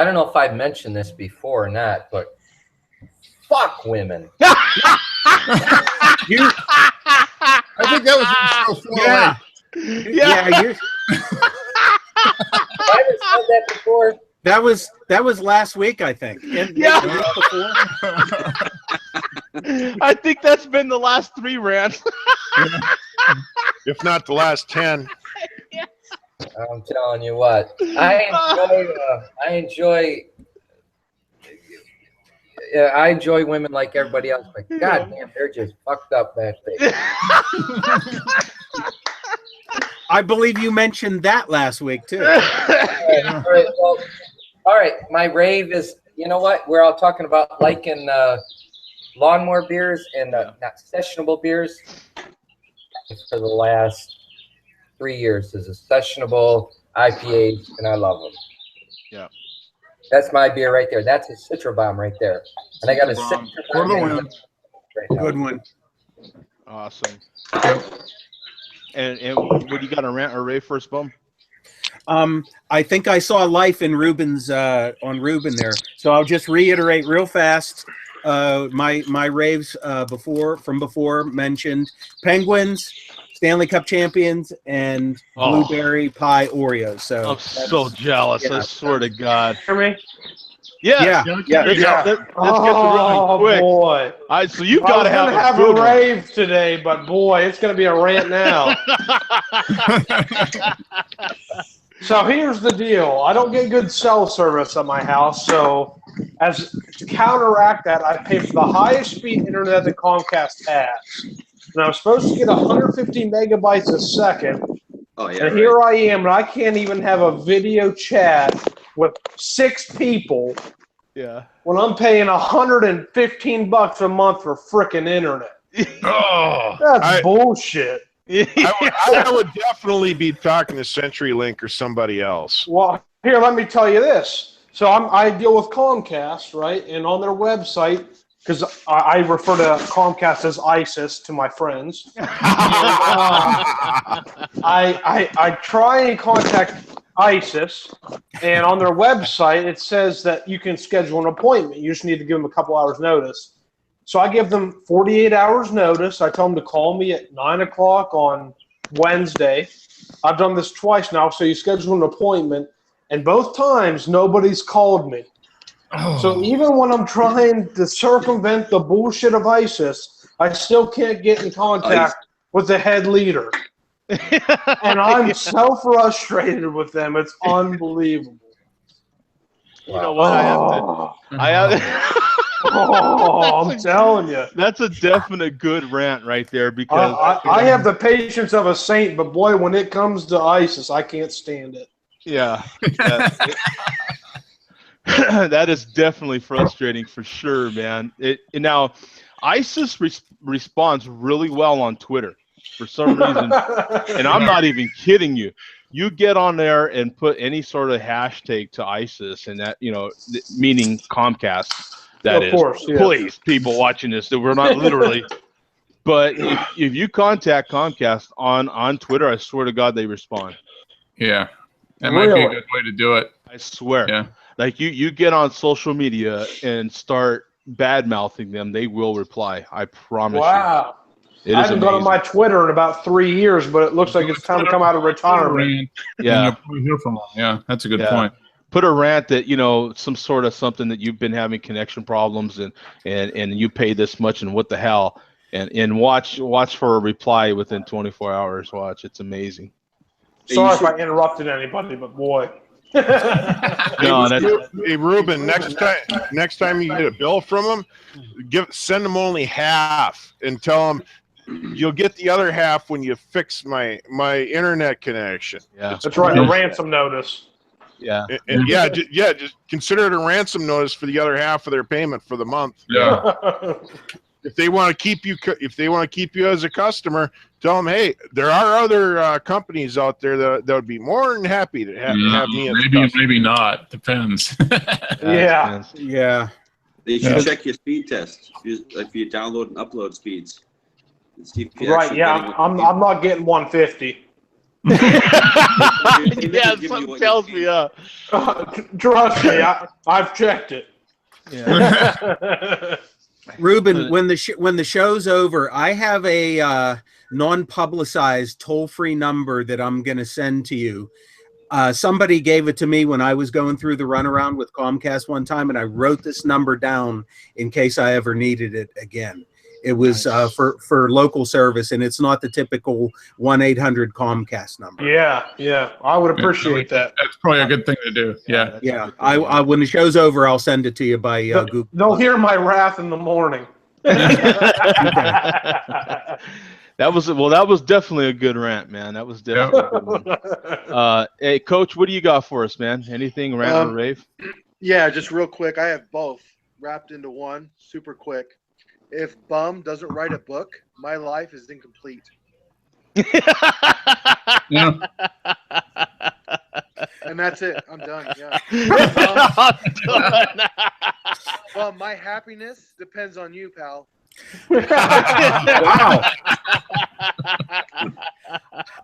don't know if I've mentioned this before or not, but fuck women. I think that was in show 4. Yeah. Yeah, you, I haven't said that before. that was last week, I think. And Yeah. the week before. I think that's been the last 3 rants. If not the last 10. I'm telling you what, I enjoy women like everybody else, but goddamn, they're just fucked up backstage. I believe you mentioned that last week too. All right, my rave is, you know what? We're all talking about liking lawnmower beers and not sessionable beers. For the last 3 years is a sessionable IPAs, and I love them. Yeah. That's my beer right there. That's a Citra Bomb right there. And I got a Citra For the Bomb win. right now. Good one. Awesome. And what do you got, a rant or rave first, Bum? I think I saw life in Ruben's on Ruben there. So I'll just reiterate real fast. My raves before mentioned Penguins, Stanley Cup champions, and blueberry pie Oreos. So I'm so jealous. I swear to God. Hear me? Yeah. yeah. Let's get to Oh running quick. boy! All right, so you I got was to gonna have have a good a one. rave today, but boy, it's gonna be a rant now. So here's the deal. I don't get good cell service at my house, so as to counteract that, I pay for the highest speed internet that Comcast has. And I'm supposed to get 150 megabytes a second. Oh yeah. And here I am, and I can't even have a video chat with 6 people Yeah. when I'm paying $115 a month for frickin' internet. Oh, That's bullshit. I would definitely be talking to CenturyLink or somebody else. Well, here, let me tell you this. So I deal with Comcast, right? And on their website, because I refer to Comcast as ISIS to my friends. I try and contact ISIS, and on their website, it says that you can schedule an appointment. You just need to give them a couple hours notice. So I give them 48 hours notice. I tell them to call me at 9 o'clock on Wednesday. I've done this twice now, so you schedule an appointment, and both times nobody's called me. Oh. So even when I'm trying to circumvent the bullshit of ISIS, I still can't get in contact with the head leader. And I'm so frustrated with them. It's unbelievable. You know what? I have I'm telling you. That's a definite good rant right there, because I have the patience of a saint, but boy, when it comes to ISIS, I can't stand it. yeah. That is definitely frustrating for sure, man. Now, ISIS responds really well on Twitter for some reason, and I'm not even kidding you. You get on there and put any sort of hashtag to ISIS, and that, meaning Comcast. That Of course, yeah. Please, people watching this, that we're not literally. But if you contact Comcast on Twitter, I swear to God, they respond. Yeah, that might be a Really? good way to do it. I swear. Yeah. Like you get on social media and start bad mouthing them, they will reply. I promise Wow. you. I haven't gone on my Twitter in about 3 years, but it looks like it's time to come out of retirement. Yeah. And you'll probably hear from them. Yeah, that's a good Yeah. point. put a rant that, you know, some sort of something that you've been having connection problems and you pay this much and what the hell, and watch for a reply within 24 hours. Watch, it's amazing. Sorry if I interrupted anybody, but boy. No, Hey Ruben, next time you get a bill from them, send them only half and tell them you'll get the other half when you fix my internet connection. Yeah, that's right. A ransom notice. Yeah, and just consider it a ransom notice for the other half of their payment for the month. Yeah. If they want to keep you as a customer, tell them, hey, there are other companies out there that would be more than happy to have me as a customer. Maybe not. Depends. Yeah. They should check your speed test if you download and upload speeds. And see if you're Right. actually Yeah. getting I'm not getting 150. Yeah, something tells me. Trust me, I've checked it. Yeah. Ruben, when the show's over, I have a non-publicized toll-free number that I'm going to send to you. Somebody gave it to me when I was going through the runaround with Comcast one time, and I wrote this number down in case I ever needed it again. It was for local service, and it's not the typical 1-800 Comcast number. Yeah, I would appreciate that. That's probably a good thing to do. Yeah. Yeah. I when the show's over, I'll send it to you by Google. They'll hear my wrath in the morning. That was definitely a good rant, man. That was definitely a good one. Hey, Coach, what do you got for us, man? Anything, rant or rave? Yeah, just real quick. I have both wrapped into one, super quick. If Bum doesn't write a book, my life is incomplete. Yeah. And that's it. I'm done. Yeah. Bum, my happiness depends on you, pal. Wow.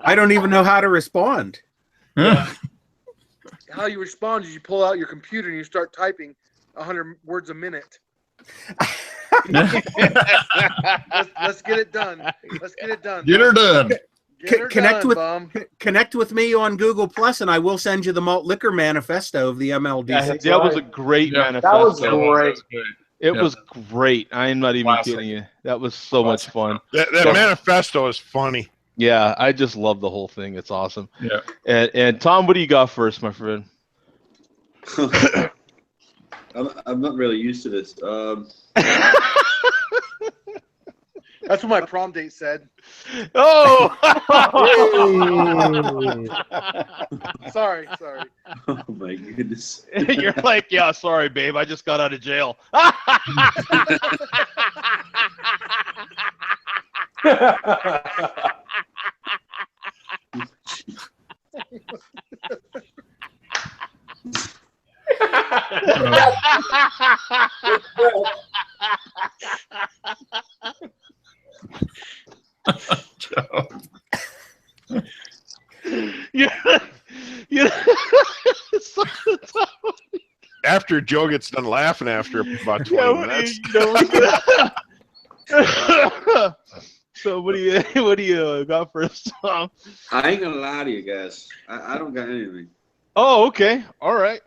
I don't even know how to respond. Yeah. How you respond is you pull out your computer and you start typing 100 words a minute. Let's get it done. Let's get it done. Get her done. Connect with me on Google Plus, and I will send you the malt liquor manifesto of the MLD. That was a great manifesto. That was great. It was great. I am not even kidding you. That was so much fun. That manifesto is funny. Yeah, I just love the whole thing. It's awesome. Yeah. And Tom, what do you got first, my friend? I'm not really used to this. That's what my prom date said. Oh! Sorry. Oh my goodness. You're like, yeah, sorry, babe. I just got out of jail. After Joe gets done laughing after about 20 minutes. So what do you got for us, Tom? I ain't gonna lie to you guys. I don't got anything. Oh, okay. All right.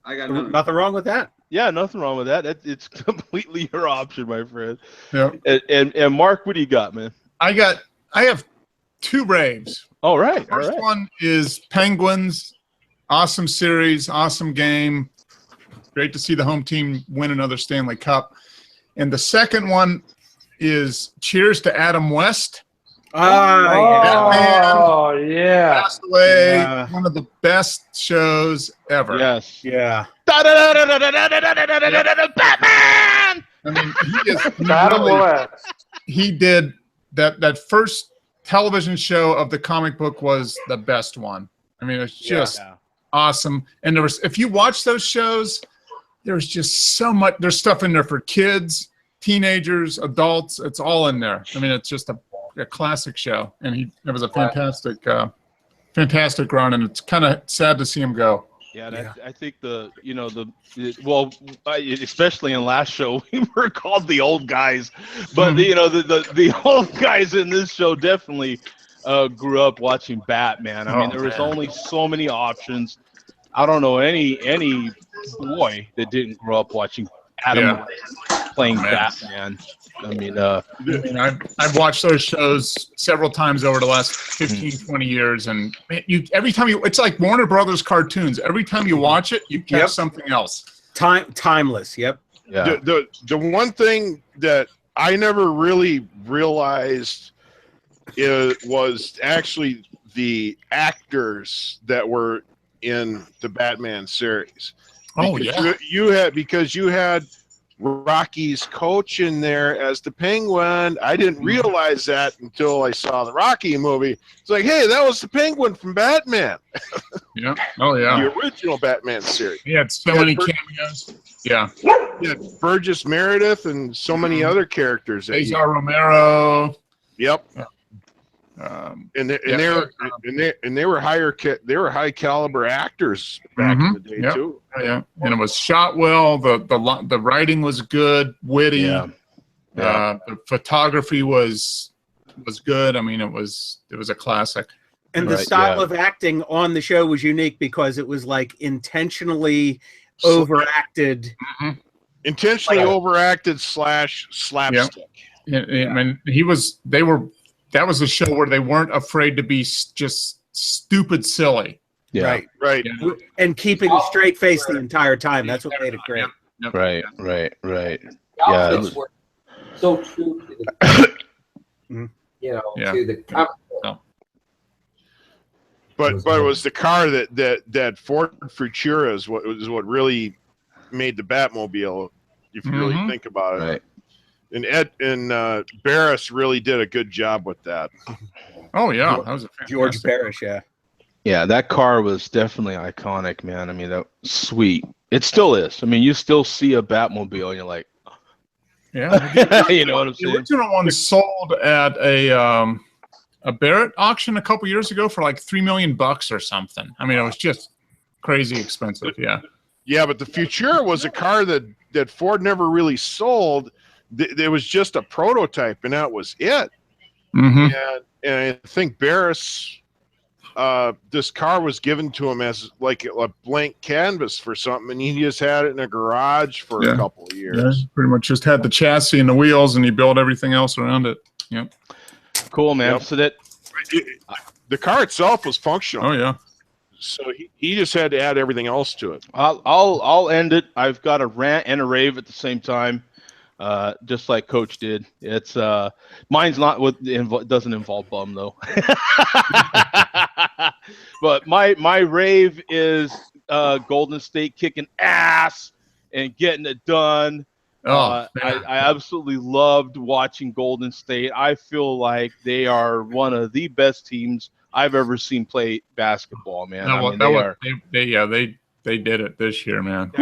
I got nothing. Nothing wrong with that. Yeah, nothing wrong with that. It's completely your option, my friend. Yeah. And Mark, what do you got, man? I have two raves. All right. First one is Penguins. Awesome series, awesome game. Great to see the home team win another Stanley Cup. And the second one is cheers to Adam West. Oh, yeah. Passed away. Yeah. One of the best shows ever. Yes. Yeah. Batman! I mean, he did that first television show of the comic book was the best one. I mean, it's just awesome. And if you watch those shows, there's just so much. There's stuff in there for kids, teenagers, adults. It's all in there. I mean, it's just a classic show. And it was a fantastic run. And it's kind of sad to see him go. Yeah, I think especially in last show, we were called the old guys, but the old guys in this show definitely grew up watching Batman. I mean, there was only so many options. I don't know any boy that didn't grow up watching Adam playing Batman. I mean, I've watched those shows several times over the last 15, 20 years, and every time it's like Warner Brothers cartoons. Every time you watch it, you catch something else. Timeless. Yep. Yeah. The one thing that I never really realized was actually the actors that were in the Batman series. Oh, Because you had Rocky's coach in there as the Penguin. I didn't realize that until I saw the Rocky movie. It's like, hey, that was the Penguin from Batman. Yeah. Oh, yeah. The original Batman series. He had so many cameos. Yeah. Yeah, Burgess Meredith and so many other characters. Cesar Romero. Yep. And they were high caliber actors back in the day too. Yeah, and it was shot well. The writing was good, witty. Yeah. The photography was good. I mean, it was a classic. And the style of acting on the show was unique because it was like intentionally overacted. Intentionally overacted / slapstick. Yeah. I mean, that was a show where they weren't afraid to be just stupid silly. Yeah. Right. Yeah. And keeping a straight face the entire time. That's what made it great. Yep. Right. Outfits were so true to the, to the comic book. But it was the car that Ford Futura is what really made the Batmobile, if you really think about it. Right. And Barris really did a good job with that. Oh yeah, that was a George Barris, yeah. Yeah, that car was definitely iconic, man. I mean, that was sweet. It still is. I mean, you still see a Batmobile and you're like, yeah. You know what I'm The saying? original one sold at a Barrett auction a couple years ago for like $3 million or something. I mean, it was just crazy expensive. Yeah. Yeah, but the Futura was a car that Ford never really sold. There was just a prototype, and that was it. Mm-hmm. And I think Barris, this car was given to him as like a blank canvas for something, and he just had it in a garage for a couple of years. Yeah, pretty much just had the chassis and the wheels, and he built everything else around it. Yep. Cool, man. Yep. So that the car itself was functional. Oh yeah. So he just had to add everything else to it. I'll end it. I've got a rant and a rave at the same time. Just like Coach did. It's mine's not doesn't involve bum though. But my rave is Golden State kicking ass and getting it done. I absolutely loved watching Golden State. I feel like they are one of the best teams I've ever seen play basketball, man. They did it this year, man.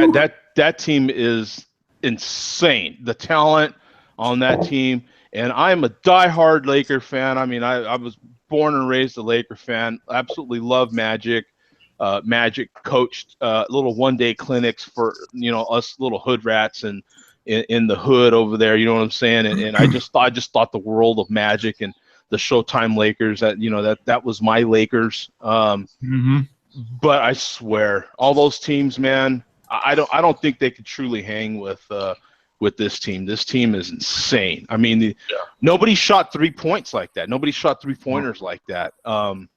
That team is insane. The talent on that team, and I'm a diehard Laker fan. I mean, I was born and raised a Laker fan. Absolutely love Magic. Magic coached little one-day clinics for us little hood rats and in the hood over there. You know what I'm saying? And I just thought the world of Magic and the Showtime Lakers. That was my Lakers. But I swear, all those teams, man. I don't think they could truly hang with this team. This team is insane. I mean, nobody shot 3 points like that. Nobody shot 3-pointers like that. I'm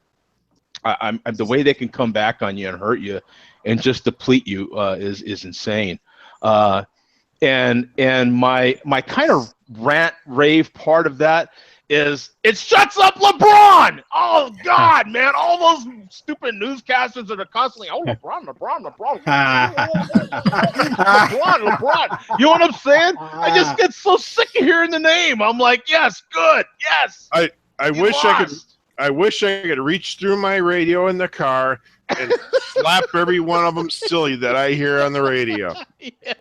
the way they can come back on you and hurt you and just deplete you is insane. And my kind of rant rave part of that is it shuts up LeBron. Oh God, man! All those stupid newscasters that are constantly, LeBron. You know what I'm saying? I just get so sick of hearing the name. I'm like, yes, good, yes. I wish I could reach through my radio in the car and slap every one of them silly that I hear on the radio. Yeah.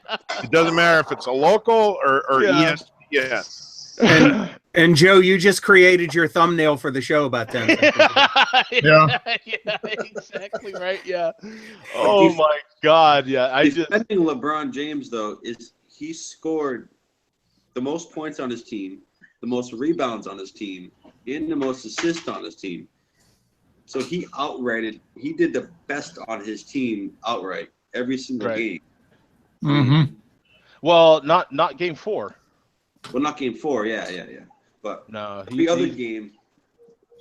It doesn't matter if it's a local or ESPN. And Joe, you just created your thumbnail for the show about 10 seconds ago. Yeah, exactly right. Yeah. Oh my God. Yeah. Defending LeBron James though is he scored the most points on his team, the most rebounds on his team, and the most assists on his team. So he outrighted. He did the best on his team outright every single game. Mm-hmm. Well, not game 4. Well, not game 4. Yeah. But no, every other game.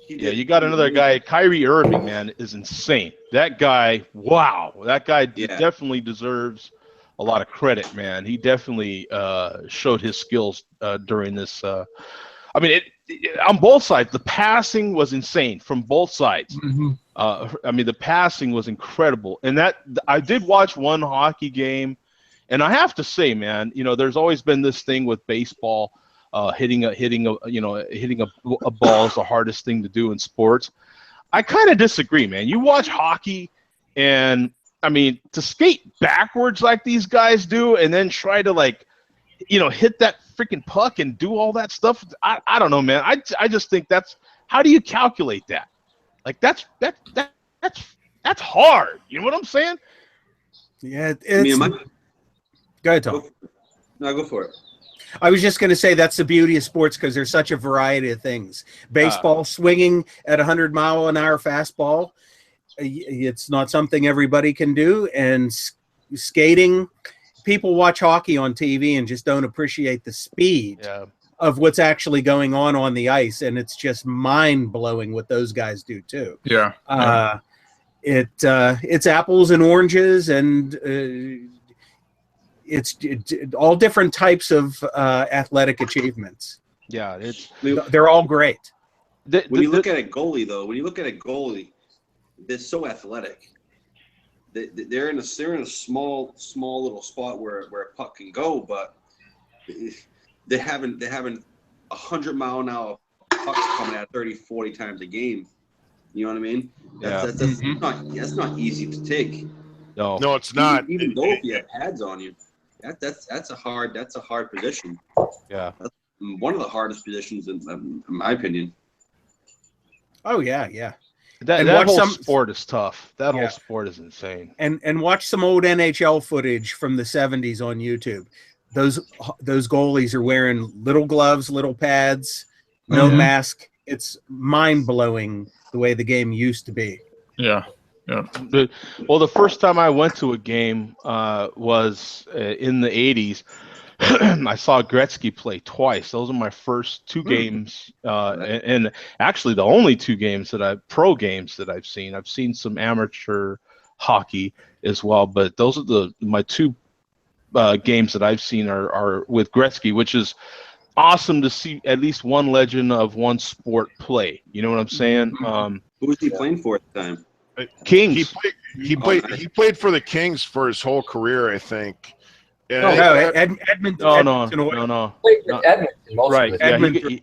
You got another guy, Kyrie Irving, man, is insane. That guy, wow, that guy definitely deserves a lot of credit, man. He definitely showed his skills during this. I mean, on both sides, the passing was insane from both sides. Mm-hmm. I mean, the passing was incredible, and that I did watch one hockey game, and I have to say, man, there's always been this thing with baseball. Hitting a ball is the hardest thing to do in sports. I kind of disagree, man. You watch hockey, and I mean, to skate backwards like these guys do, and then try to hit that freaking puck and do all that stuff. I don't know, man. I just think how do you calculate that? Like that's hard. You know what I'm saying? Yeah, go ahead, Tom. Go for it. I was just going to say that's the beauty of sports because there's such a variety of things. Baseball, swinging at 100-mile-an-hour fastball, it's not something everybody can do. And skating, people watch hockey on TV and just don't appreciate the speed of what's actually going on the ice. And it's just mind-blowing what those guys do, too. Yeah. It's apples and oranges, and it's all different types of athletic achievements. Yeah, they're all great. When you look at a goalie, they're so athletic. They're in a small little spot where a puck can go, but they're having 100-mile-an-hour pucks coming out 30, 40 times a game. You know what I mean? That's not easy to take. No, it's not. Even though if you have pads on you. That's a hard position. Yeah, that's one of the hardest positions in my opinion. Oh yeah. That whole sport is tough. That whole sport is insane. And watch some old NHL footage from the 70s on YouTube. Those goalies are wearing little gloves, little pads, no mask. It's mind-blowing the way the game used to be. Yeah. Well, the first time I went to a game was in the 80s. I saw Gretzky play twice. Those are my first 2 games, and actually the only 2 games pro games that I've seen. I've seen some amateur hockey as well, but those are my 2 games that I've seen are with Gretzky, which is awesome to see at least one legend of one sport play. You know what I'm saying? Who was he playing for at the time? Kings. He played for the Kings for his whole career, I think. And Edmonton. No. Edmonton, right. Edmonton.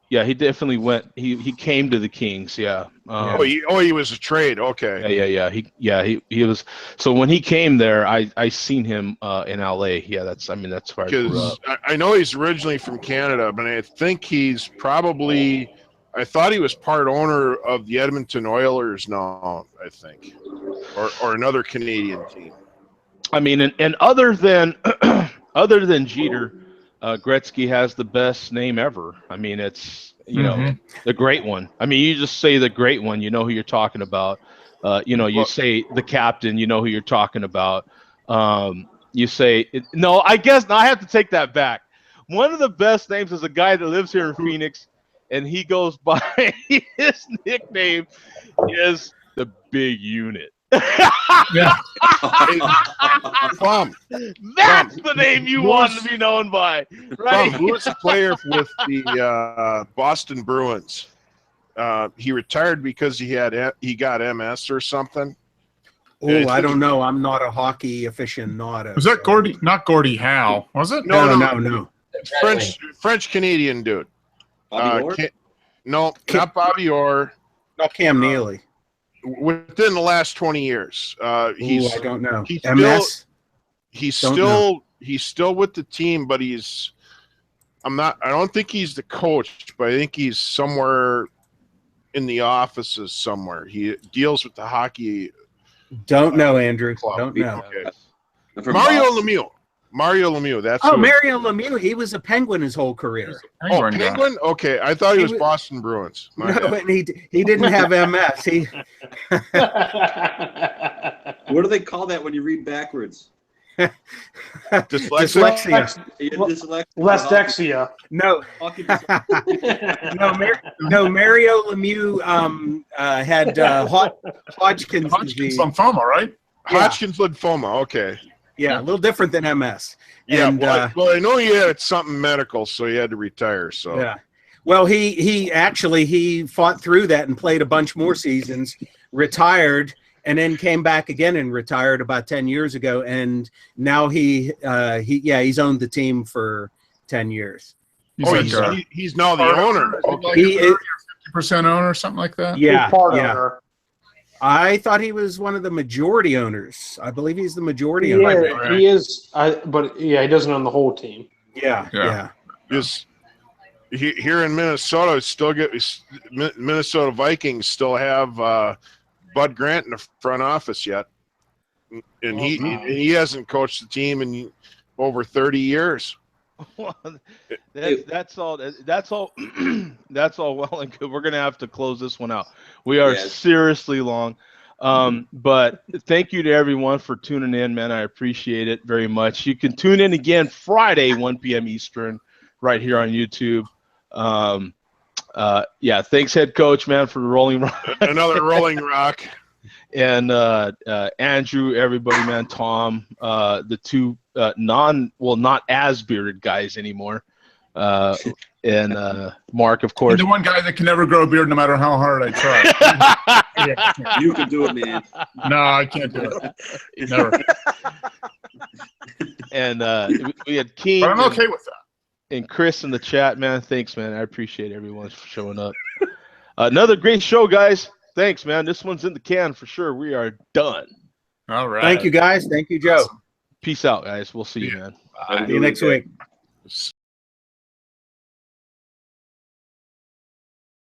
Yeah, he definitely went. He came to the Kings. Yeah. He was a trade. Okay. He was. So when he came there, I seen him in LA. Yeah, that's where I grew up. I know he's originally from Canada, but I think he's probably. I thought he was part owner of the Edmonton Oilers now, I think, or another Canadian team. I mean, and other than Jeter, Gretzky has the best name ever. I mean, it's the great one. I mean, you just say the great one, you know who you're talking about. You say the captain, you know who you're talking about. You say no. I guess I have to take that back. One of the best names is a guy that lives here in Phoenix. And he goes by his nickname is the Big Unit. Yeah. That's the name you want to be known by, right? Who was a player with the Boston Bruins? He retired because he got MS or something. Oh, I don't know. I'm not a hockey aficionado. Was that Gordie? Not Gordie Howe, was it? No. French Canadian dude. Not Bobby Orr. Not Cam Neely. Within the last 20 years, I don't know. He's still with the team, but I don't think he's the coach, but I think he's somewhere in the offices somewhere. He deals with the hockey. Don't know, Andrew. Don't know. Okay. Mario Mario Lemieux. That's Oh, who- Mario Lemieux. He was a Penguin his whole career. Oh, Penguin. Okay, I thought he was was- Boston Bruins. My No, bad. and he didn't have MS. He What do they call that when you read backwards? dyslexia. You're dyslexic. Lestexia. No, Hockey dyslexia. no. Mario Lemieux had Hodgkin's disease. Lymphoma, right? Hodgkin's lymphoma. Okay. Yeah, a little different than MS. Yeah. And, well, I know he had something medical, so he had to retire. So. yeah. Well, he actually fought through that and played a bunch more seasons, retired, and then came back again and retired about 10 years ago. And now he's owned the team for 10 years. He's now the owner. Okay. He is 50% owner, something like that. yeah. Part owner. I thought he was one of the majority owners. I believe he's the majority owner. Yeah, he is. But he doesn't own the whole team. Yeah. Just here in Minnesota, Minnesota Vikings still have Bud Grant in the front office yet, and he hasn't coached the team in over 30 years. Well, that's all. That's all well and good. We're gonna have to close this one out. We are seriously long, but thank you to everyone for tuning in, man. I appreciate it very much. You can tune in again Friday, 1 p.m. Eastern, right here on YouTube. Thanks, head coach, man, for the Rolling Rock. Another Rolling Rock. And Andrew, everybody, man, Tom, the two not as bearded guys anymore, and Mark, of course. And the one guy that can never grow a beard no matter how hard I try. You can do it, man. No, I can't do it. Never. And we had Keen. But I'm okay with that. And Chris in the chat, man. Thanks, man. I appreciate everyone for showing up. Another great show, guys. Thanks, man. This one's in the can for sure. We are done. All right. Thank you, guys. Thank you, Joe. Peace out, guys. We'll see you, man. See you next week.